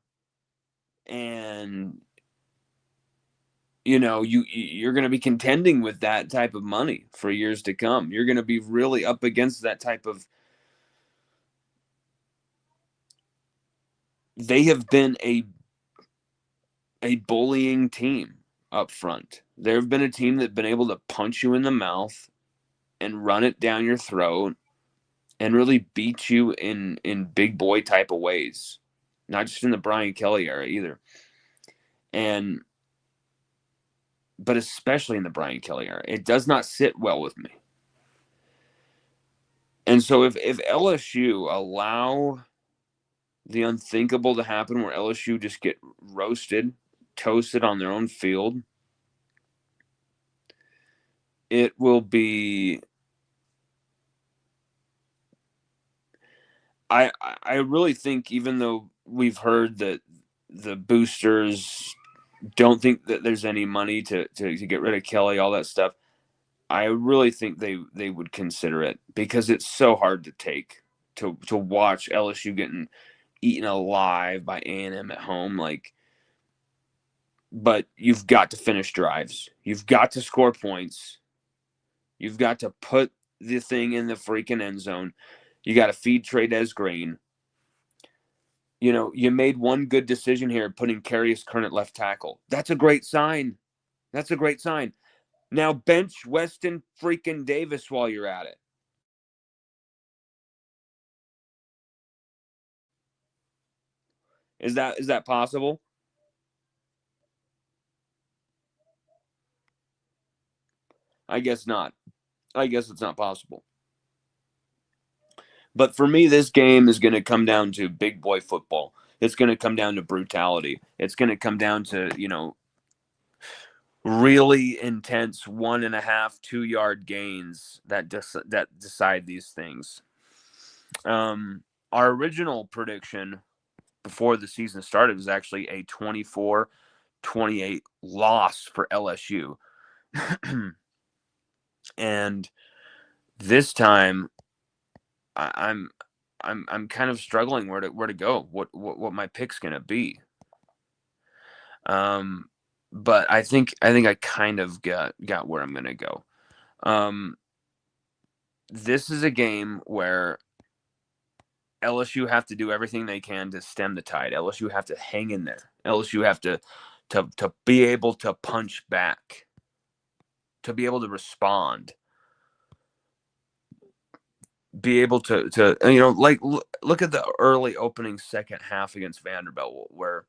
And you're going to be contending with that type of money for years to come. You're going to be really up against that type of. They have been a bullying team up front. There have been a team that's been able to punch you in the mouth and run it down your throat and really beat you in big boy type of ways. Not just in the Brian Kelly era either. But especially in the Brian Kelly era. It does not sit well with me. And so if LSU allow the unthinkable to happen, where LSU just get toasted on their own field, it will be. I really think, even though we've heard that the boosters don't think that there's any money to get rid of Kelly, all that stuff, I really think they would consider it, because it's so hard to take to watch LSU getting eaten alive by A&M at home. But you've got to finish drives. You've got to score points. You've got to put the thing in the freaking end zone. You got to feed Trey'Dez Green. You made one good decision here, putting Carius Kern at left tackle. That's a great sign. Now bench Weston freaking Davis while you're at it. Is that possible? I guess not. I guess it's not possible. But for me, this game is going to come down to big boy football. It's going to come down to brutality. It's going to come down to, really intense 1.5, 2-yard gains that decide these things. Our original prediction before the season started was actually a 24-28 loss for LSU. And this time I'm kind of struggling where to go, what my pick's going to be. But I think I kind of got where I'm going to go. This is a game where LSU have to do everything they can to stem the tide. LSU have to hang in there. LSU have to be able to punch back. to be able to respond, be able to like look at the early opening second half against Vanderbilt, where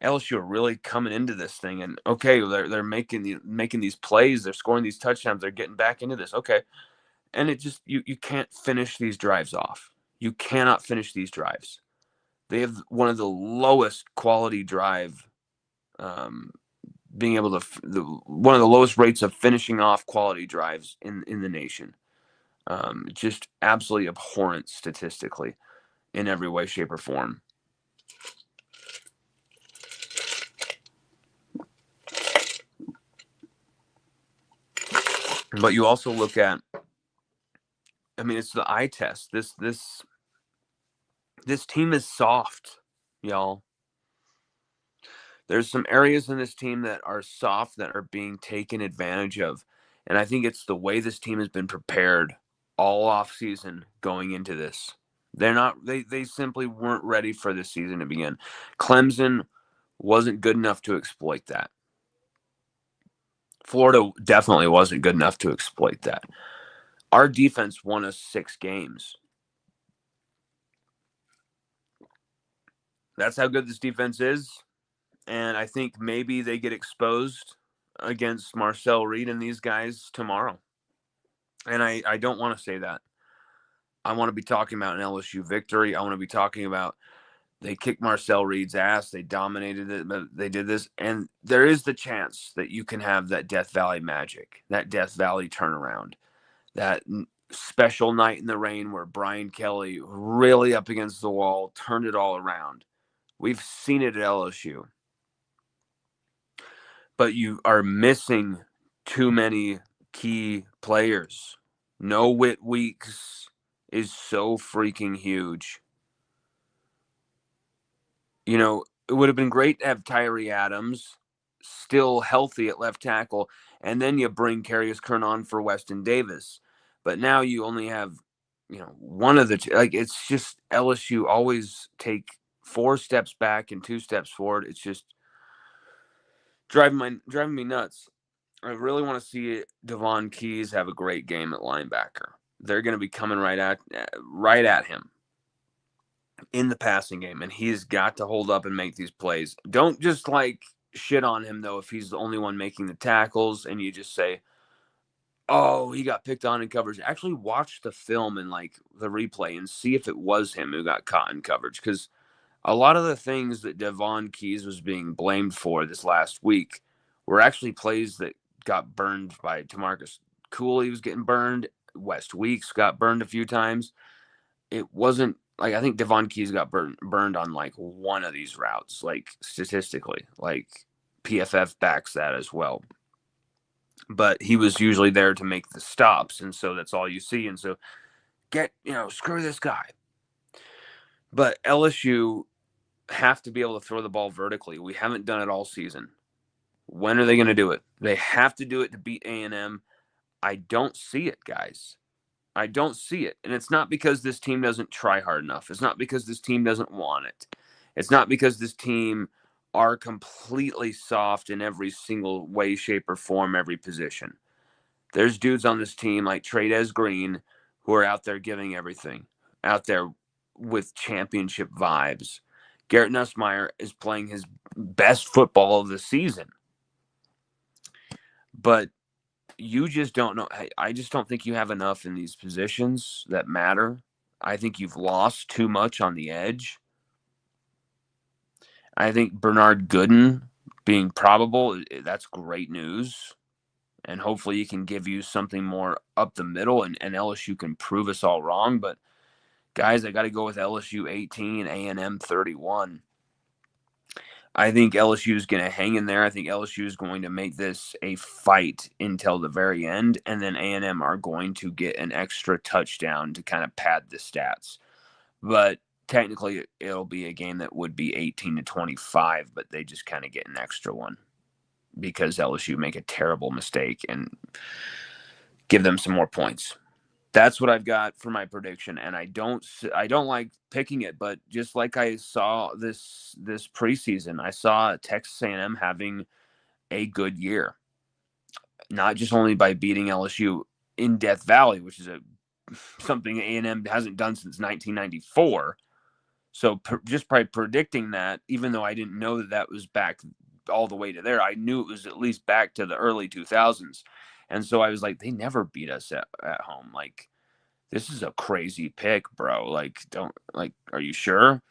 LSU are really coming into this thing, and okay, they're making these plays, they're scoring these touchdowns, they're getting back into this, okay, and it just you can't finish these drives off. You cannot finish these drives. They have one of the lowest quality drive, being able to one of the lowest rates of finishing off quality drives in the nation. Just absolutely abhorrent statistically in every way, shape, or form. But you also look at, I mean, it's the eye test. This team is soft, y'all. There's some areas in this team that are soft that are being taken advantage of. And I think it's the way this team has been prepared all off season going into this. They simply weren't ready for this season to begin. Clemson wasn't good enough to exploit that. Florida definitely wasn't good enough to exploit that. Our defense won us 6 games. That's how good this defense is. And I think maybe they get exposed against Marcel Reed and these guys tomorrow. And I don't want to say that. I want to be talking about an LSU victory. I want to be talking about they kicked Marcel Reed's ass. They dominated it. But they did this. And there is the chance that you can have that Death Valley magic, that Death Valley turnaround, that special night in the rain where Brian Kelly really up against the wall, turned it all around. We've seen it at LSU. But you are missing too many key players. No Whit Weeks is so freaking huge. You know, it would have been great to have Tyree Adams still healthy at left tackle, and then you bring Carius Kern on for Weston Davis. But now you only have, one of the two. Like, it's just LSU always take 4 steps back and 2 steps forward. It's just driving me nuts. I really want to see Devon Keys have a great game at linebacker. They're going to be coming right at him in the passing game, and he's got to hold up and make these plays. Don't just shit on him though if he's the only one making the tackles, and you just say, "Oh, he got picked on in coverage." Actually, watch the film and the replay and see if it was him who got caught in coverage, because a lot of the things that Devon Keys was being blamed for this last week were actually plays that got burned by Tamarcus Cooley. Was getting burned. West Weeks got burned a few times. It wasn't I think Devon Keys got burned on one of these routes, statistically. PFF backs that as well. But he was usually there to make the stops, and so that's all you see. And so screw this guy. But LSU have to be able to throw the ball vertically. We haven't done it all season. When are they going to do it? They have to do it to beat A&M. I don't see it, guys. I don't see it. And it's not because this team doesn't try hard enough. It's not because this team doesn't want it. It's not because this team are completely soft in every single way, shape, or form, every position. There's dudes on this team like Trades Green who are out there giving everything, out there with championship vibes. Garrett Nussmeier is playing his best football of the season. But you just don't know. I just don't think you have enough in these positions that matter. I think you've lost too much on the edge. I think Bernard Gooden being probable, that's great news. And hopefully he can give you something more up the middle, and LSU can prove us all wrong. But, guys, I got to go with LSU 18, A&M 31. I think LSU is going to hang in there. I think LSU is going to make this a fight until the very end, and then A&M are going to get an extra touchdown to kind of pad the stats. But technically, it'll be a game that would be 18-25, but they just kind of get an extra one because LSU make a terrible mistake and give them some more points. That's what I've got for my prediction, and I don't like picking it, but just like I saw this preseason, I saw Texas A&M having a good year. not just only by beating LSU in Death Valley, which is something A&M hasn't done since 1994. So just by predicting that, even though I didn't know that was back all the way to there, I knew it was at least back to the early 2000s. And so I was like, they never beat us at home. Like, this is a crazy pick, bro. Like, are you sure?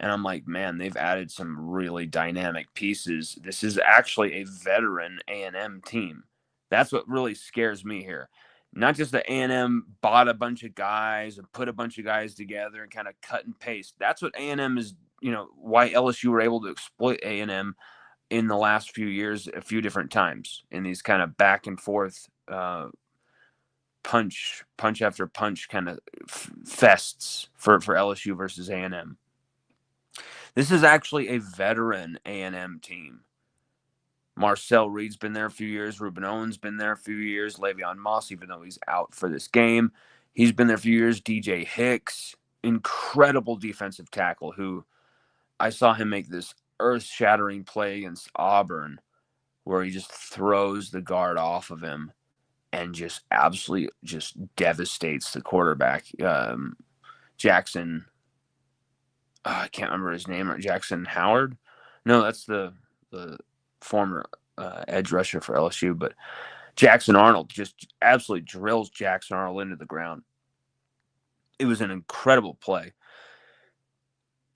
And I'm like, man, they've added some really dynamic pieces. This is actually a veteran A&M team. That's what really scares me here. Not just that A&M bought a bunch of guys and put a bunch of guys together and kind of cut and paste. That's what A&M is, why LSU were able to exploit A&M in the last few years a few different times in these kind of back and forth punch after punch kind of fests for LSU versus A&M. This is actually a veteran A&M team. Marcel Reed's been there a few years. Ruben Owens been there a few years. Le'Veon Moss, even though he's out for this game, he's been there a few years. DJ Hicks, incredible defensive tackle, who I saw him make this earth-shattering play against Auburn where he just throws the guard off of him and just absolutely just devastates the quarterback. Jackson, I can't remember his name. Jackson Howard? No, that's the former edge rusher for LSU. But Jackson Arnold just absolutely drills Jackson Arnold into the ground. It was an incredible play.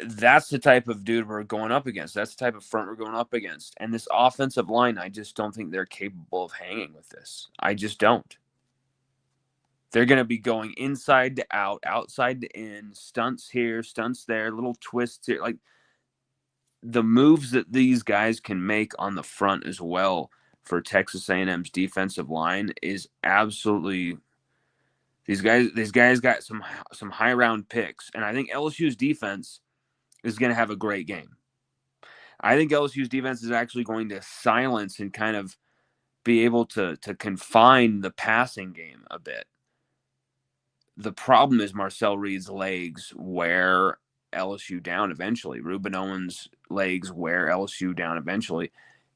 That's the type of dude we're going up against. That's the type of front we're going up against. And this offensive line, I just don't think they're capable of hanging with this. I just don't. They're going to be going inside to out, outside to in, stunts here, stunts there, little twists here. Like, the moves that these guys can make on the front as well for Texas A&M's defensive line is absolutely. These guys got some high round picks, and I think LSU's defense is going to have a great game. I think LSU's defense is actually going to silence and kind of be able to confine the passing game a bit. The problem is Marcel Reed's legs wear LSU down eventually. Ruben Owens' legs wear LSU down eventually,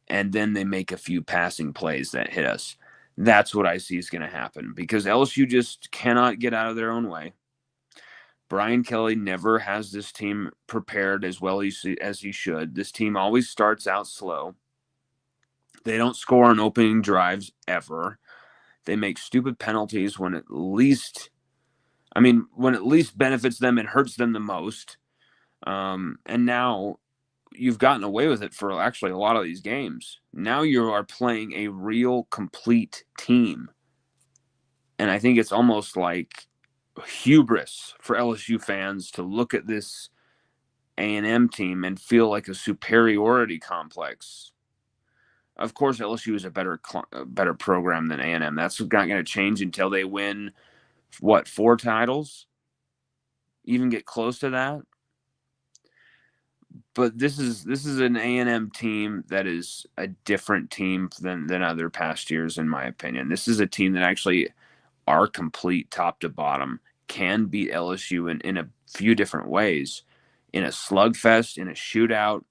and then they make a few passing plays that hit us. That's what I see is going to happen because LSU just cannot get out of their own way. Brian Kelly never has this team prepared as well as he should. This team always starts out slow. They don't score on opening drives ever. They make stupid penalties when it least benefits them and hurts them the most. And now you've gotten away with it for actually a lot of these games. Now you are playing a real complete team. And I think it's almost like hubris for LSU fans to look at this A&M team and feel like a superiority complex. Of course, LSU is a better program than A&M. That's not going to change until they win, 4 titles? Even get close to that? But this is an A&M team that is a different team than other past years, in my opinion. This is a team that actually are complete top to bottom, can beat LSU in a few different ways. In a slugfest, in a shootout,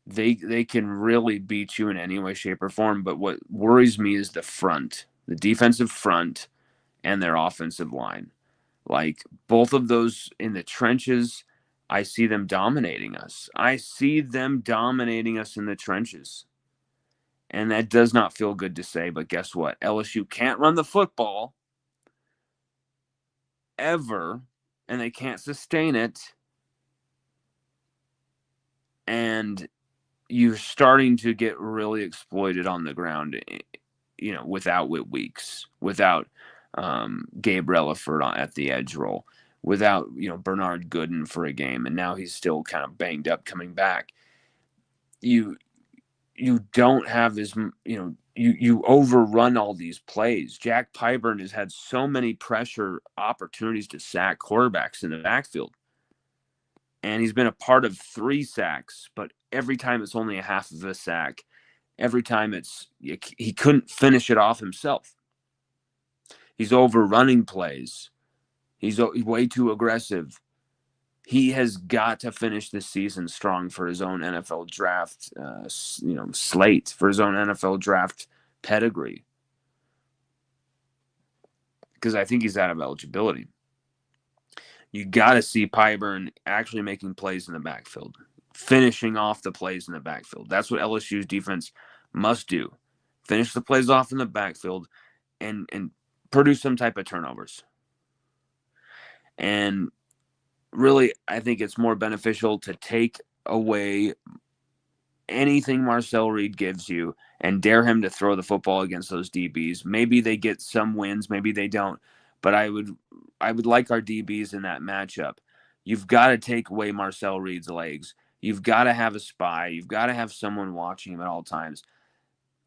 they can really beat you in any way, shape, or form. But what worries me is the front, the defensive front, and their offensive line. Like, both of those in the trenches, I see them dominating us. I see them dominating us in the trenches. And that does not feel good to say, but guess what? LSU can't run the football ever, and they can't sustain it. And you're starting to get really exploited on the ground, without Whit Weeks, without Gabe Relaford at the edge role, without, Bernard Gooden for a game, and now he's still kind of banged up coming back. You don't have this, you overrun all these plays. Jack Pyburn has had so many pressure opportunities to sack quarterbacks in the backfield. And he's been a part of 3 sacks, but every time it's only a half of a sack. Every time he couldn't finish it off himself. He's overrunning plays. He's way too aggressive. He has got to finish this season strong for his own NFL draft, slate, for his own NFL draft pedigree, because I think he's out of eligibility. You got to see Pyburn actually making plays in the backfield, finishing off the plays in the backfield. That's what LSU's defense must do. Finish the plays off in the backfield and produce some type of turnovers. And really, I think it's more beneficial to take away anything Marcel Reed gives you and dare him to throw the football against those DBs. Maybe they get some wins, maybe they don't. But I would like our DBs in that matchup. You've got to take away Marcel Reed's legs. You've got to have a spy. You've got to have someone watching him at all times.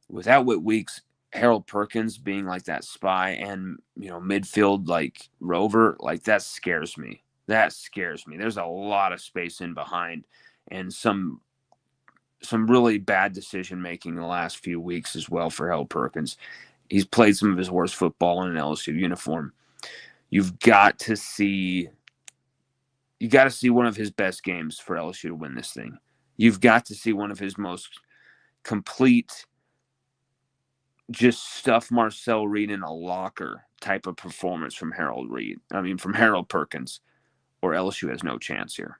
Without Whit Weeks, Harold Perkins being like that spy and, midfield like rover, like that scares me. That scares me. There's a lot of space in behind and some really bad decision making in the last few weeks as well for Harold Perkins. He's played some of his worst football in an LSU uniform. You've got to see one of his best games for LSU to win this thing. You've got to see one of his most complete, just stuff Marcel Reed in a locker type of performance from Harold Perkins, or LSU has no chance here.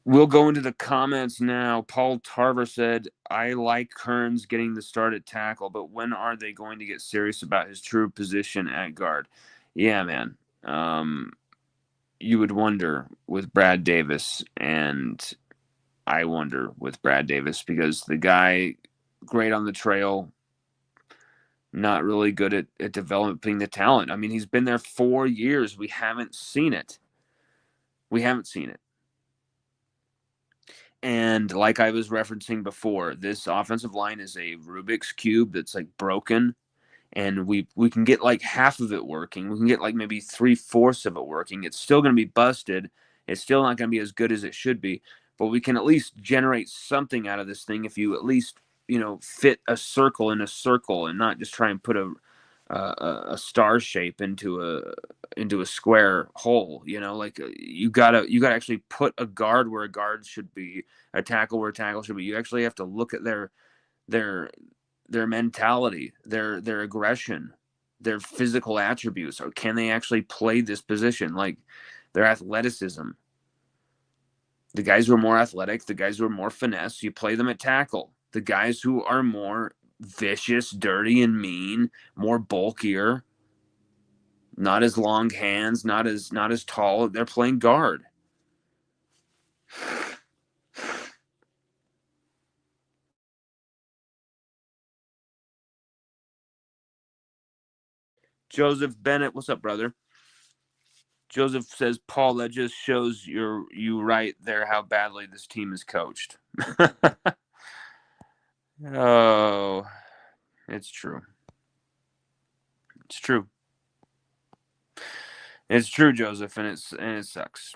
We'll go into the comments now. Paul Tarver said, I like Kearns getting the start at tackle, but when are they going to get serious about his true position at guard? Yeah, man. You would wonder with Brad Davis, and I wonder with Brad Davis because the guy, great on the trail, not really good at developing the talent. I mean, he's been there 4 years. We haven't seen it. And like I was referencing before, this offensive line is a Rubik's Cube that's like broken. And we can get like half of it working. We can get like maybe 3/4 of it working. It's still going to be busted. It's still not going to be as good as it should be. But we can at least generate something out of this thing if you at least, fit a circle in a circle and not just try and put a star shape into a square hole. You gotta actually put a guard where a guard should be, a tackle where a tackle should be. You actually have to look at their mentality, their aggression, their physical attributes, or can they actually play this position? Like their athleticism. The guys who are more athletic, the guys who are more finesse, you play them at tackle. The guys who are more vicious, dirty, and mean, more bulkier, not as long hands, not as tall, they're playing guard. Joseph Bennett, what's up, brother? Joseph says, Paul, that just shows you right there how badly this team is coached. Oh, it's true. It's true. It's true, Joseph, and it sucks.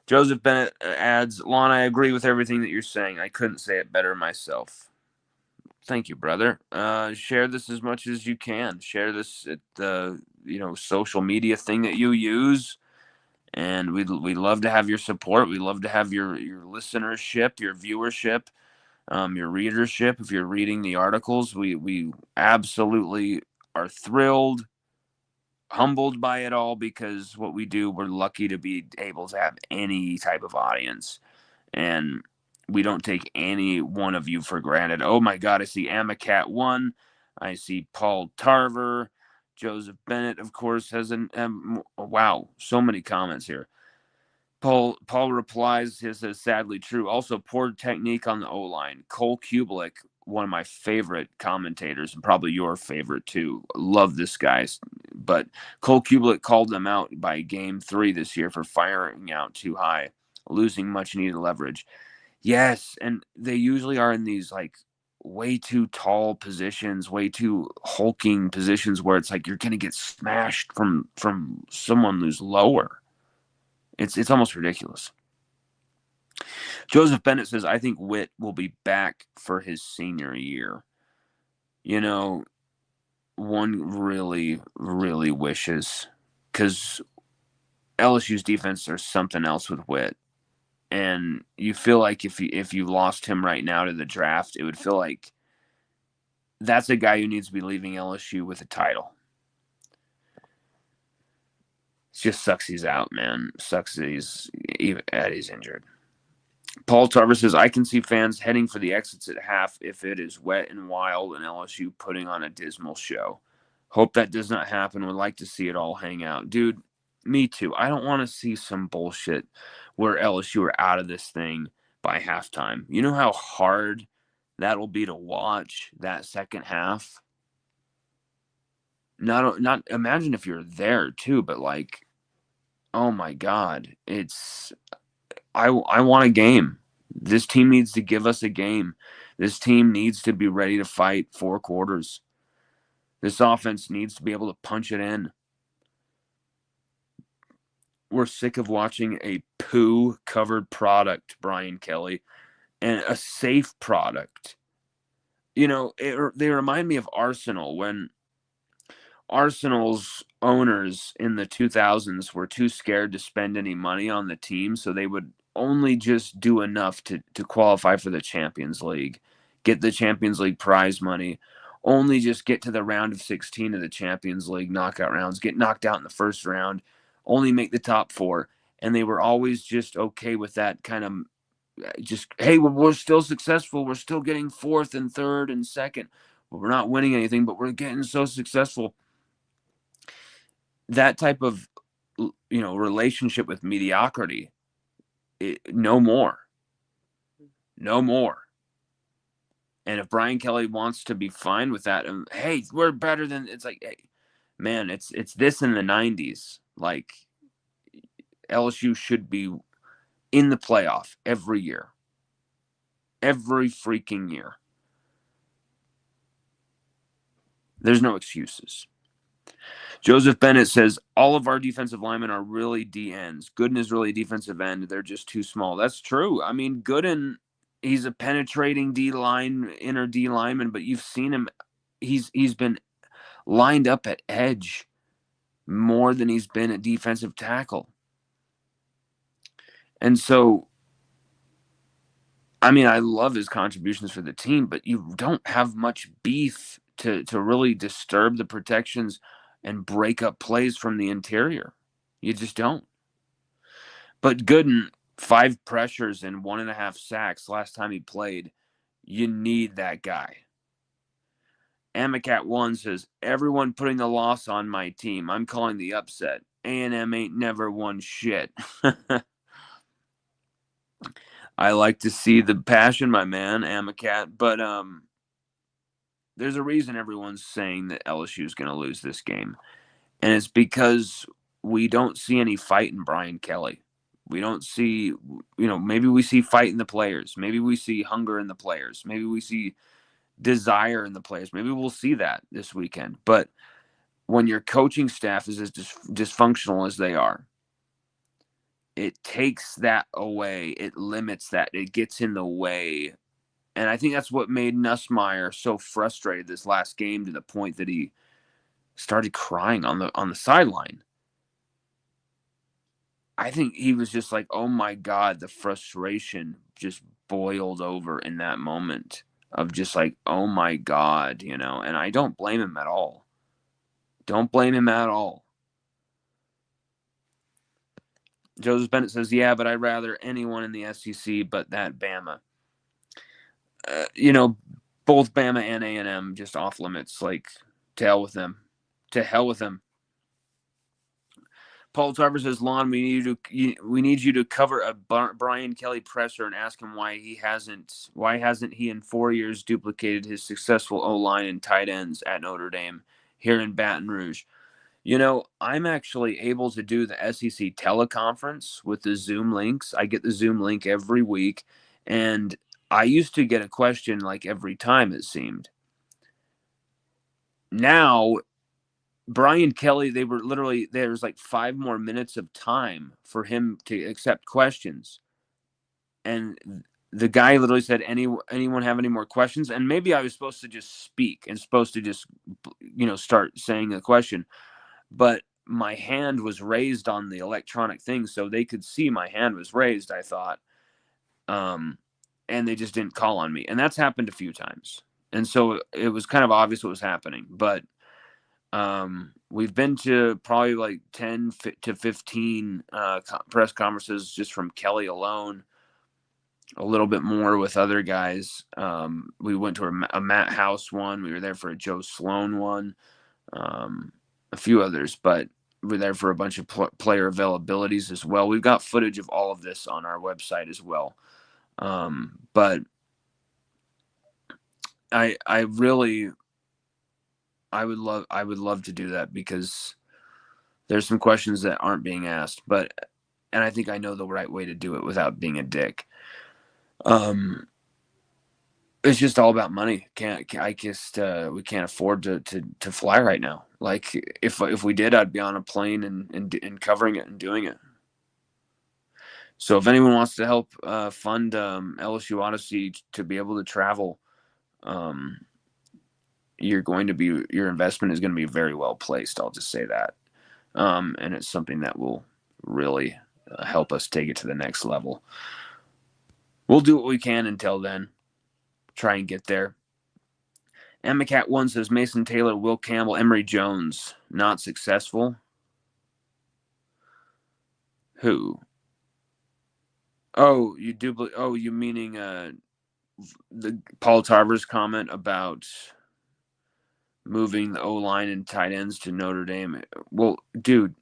Joseph Bennett adds, Lon, I agree with everything that you're saying. I couldn't say it better myself. Thank you, brother. Share this as much as you can. Share this at the social media thing that you use, and we love to have your support. We love to have your listenership, your viewership, your readership. If you're reading the articles, we absolutely are thrilled, humbled by it all, because what we do, we're lucky to be able to have any type of audience, and we don't take any one of you for granted. Oh my God, I see Amacat1. I see Paul Tarver. Joseph Bennett, of course, has wow, so many comments here. Paul replies, he says, sadly true. Also, poor technique on the O-line. Cole Kubelik, one of my favorite commentators, and probably your favorite too. Love this guy. But Cole Kubelik called them out by game 3 this year for firing out too high, losing much needed leverage. Yes, and they usually are in these like way too tall positions, way too hulking positions where it's like you're going to get smashed from someone who's lower. It's almost ridiculous. Joseph Bennett says, I think Witt will be back for his senior year. One really, really wishes, because LSU's defense, there's something else with Witt. And you feel like if you lost him right now to the draft, it would feel like that's a guy who needs to be leaving LSU with a title. It just sucks he's out, man. Sucks that he's injured. Paul Tarver says, I can see fans heading for the exits at half if it is wet and wild and LSU putting on a dismal show. Hope that does not happen. Would like to see it all hang out. Dude, me too. I don't want to see some bullshit where LSU are out of this thing by halftime. You know how hard that will be to watch that second half? Not imagine if you're there too, but like, oh my God, I want a game. This team needs to give us a game. This team needs to be ready to fight 4 quarters. This offense needs to be able to punch it in. We're sick of watching a poo-covered product, Brian Kelly, and a safe product. You know, they remind me of Arsenal when Arsenal's owners in the 2000s were too scared to spend any money on the team, so they would only just do enough to qualify for the Champions League, get the Champions League prize money, only just get to the round of 16 of the Champions League knockout rounds, get knocked out in the first round, only make the top 4, and they were always just okay with that kind of just, hey, we're still successful, we're still getting 4th and 3rd and 2nd. We're not winning anything, but we're getting so successful. That type of relationship with mediocrity, no more. And if Brian Kelly wants to be fine with that, and hey, we're better than, it's like, hey, man, it's this in the 90s. Like, LSU should be in the playoff every year, every freaking year. There's no excuses. Joseph Bennett says, all of our defensive linemen are really DNs. Gooden is really a defensive end. They're just too small. That's true. I mean, Gooden, he's a penetrating inner D lineman, but you've seen him. He's been lined up at edge more than he's been at defensive tackle. And so, I mean, I love his contributions for the team, but you don't have much beef to really disturb the protections and break up plays from the interior. You just don't. But Gooden, 5 pressures and 1.5 sacks last time he played. You need that guy. Amacat1 says, everyone putting the loss on my team. I'm calling the upset. A&M ain't never won shit. I like to see the passion, my man, Amacat. But there's a reason everyone's saying that LSU is going to lose this game. And it's because we don't see any fight in Brian Kelly. We don't see, maybe we see fight in the players. Maybe we see hunger in the players. Maybe we see desire in the players. Maybe we'll see that this weekend. But when your coaching staff is as dysfunctional as they are, it takes that away. It limits that. It gets in the way. And I think that's what made Nussmeier so frustrated this last game, to the point that he started crying on the sideline. I think he was just like, oh my God, the frustration just boiled over in that moment of just like, oh my God, and I don't blame him at all. Don't blame him at all. Joseph Bennett says, yeah, but I'd rather anyone in the SEC but that Bama. Both Bama and A&M just off limits. Like, to hell with them. To hell with them. Paul Tarver says, Lon, we need you to cover a Brian Kelly presser and ask him why hasn't he in 4 years duplicated his successful O-line and tight ends at Notre Dame here in Baton Rouge. I'm actually able to do the SEC teleconference with the Zoom links. I get the Zoom link every week, and I used to get a question like every time, it seemed. Now, Brian Kelly, there's like 5 more minutes of time for him to accept questions. And the guy literally said, anyone have any more questions? And maybe I was supposed to just speak and supposed to just, start saying the question. But my hand was raised on the electronic thing, so they could see my hand was raised, I thought. and they just didn't call on me. And that's happened a few times. And so it was kind of obvious what was happening. But we've been to probably like 10 to 15 press conferences just from Kelly alone, a little bit more with other guys. We went to a Matt House one. We were there for a Joe Sloan one, a few others, but we're there for a bunch of player availabilities as well. We've got footage of all of this on our website as well. But I would love to do that, because there's some questions that aren't being asked, and I think I know the right way to do it without being a dick. It's just all about money. We can't afford to fly right now. Like if we did, I'd be on a plane and covering it and doing it. So if anyone wants to help fund LSU Odyssey to be able to travel, your investment is going to be very well placed. I'll just say that. And it's something that will really help us take it to the next level. We'll do what we can until then. Try and get there. MCAT1 says Mason Taylor, Will Campbell, Emory Jones not successful. Who? Oh, you meaning the Paul Tarver's comment about moving the O-line and tight ends to Notre Dame? Well, dude,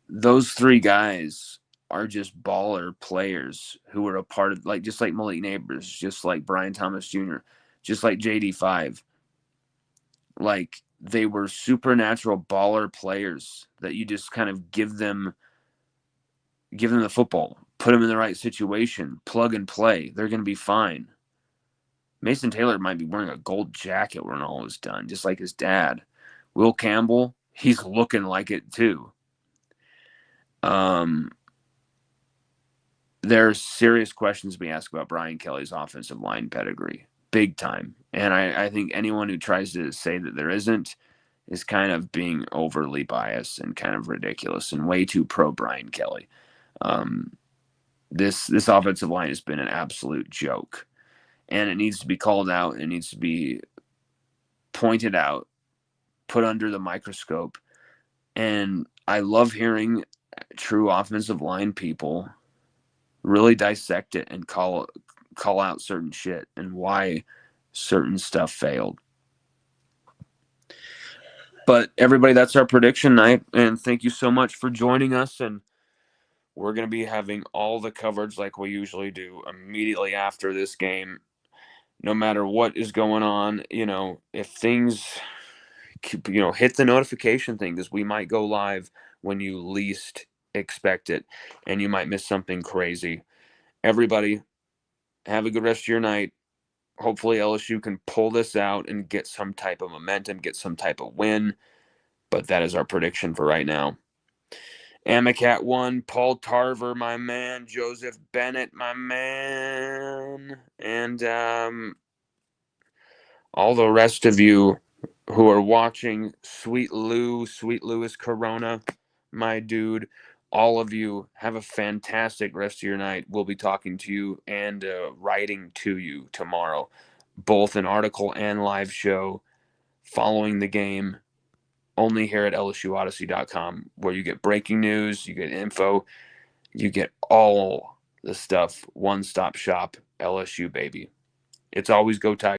those three guys are just baller players who were a part of, like, just like Malik Neighbors, just like Brian Thomas Jr., just like JD5. Like, they were supernatural baller players that you just kind of give them the football, put them in the right situation, plug and play. They're going to be fine. Mason Taylor might be wearing a gold jacket when all is done, just like his dad. Will Campbell, he's looking like it too. There's serious questions to be asked about Brian Kelly's offensive line pedigree, big time. And I think anyone who tries to say that there isn't is kind of being overly biased and kind of ridiculous and way too pro Brian Kelly. This offensive line has been an absolute joke, and it needs to be called out. It needs to be pointed out, put under the microscope. And I love hearing true offensive line people really dissect it and call out certain shit and why certain stuff failed. But everybody, that's our prediction night, and thank you so much for joining us. And we're going to be having all the coverage like we usually do immediately after this game, no matter what is going on. If things, hit the notification thing, because we might go live when you least expect it, and you might miss something crazy. Everybody, have a good rest of your night. Hopefully LSU can pull this out and get some type of momentum, get some type of win. But that is our prediction for right now. Amicat 1, Paul Tarver, my man, Joseph Bennett, my man, and all the rest of you who are watching, Sweet Louis Corona, my dude, all of you, have a fantastic rest of your night. We'll be talking to you and writing to you tomorrow, both an article and live show following the game, only here at LSUODYSSEY.com, where you get breaking news, you get info, you get all the stuff, one-stop shop, LSU, baby. It's always go Tigers.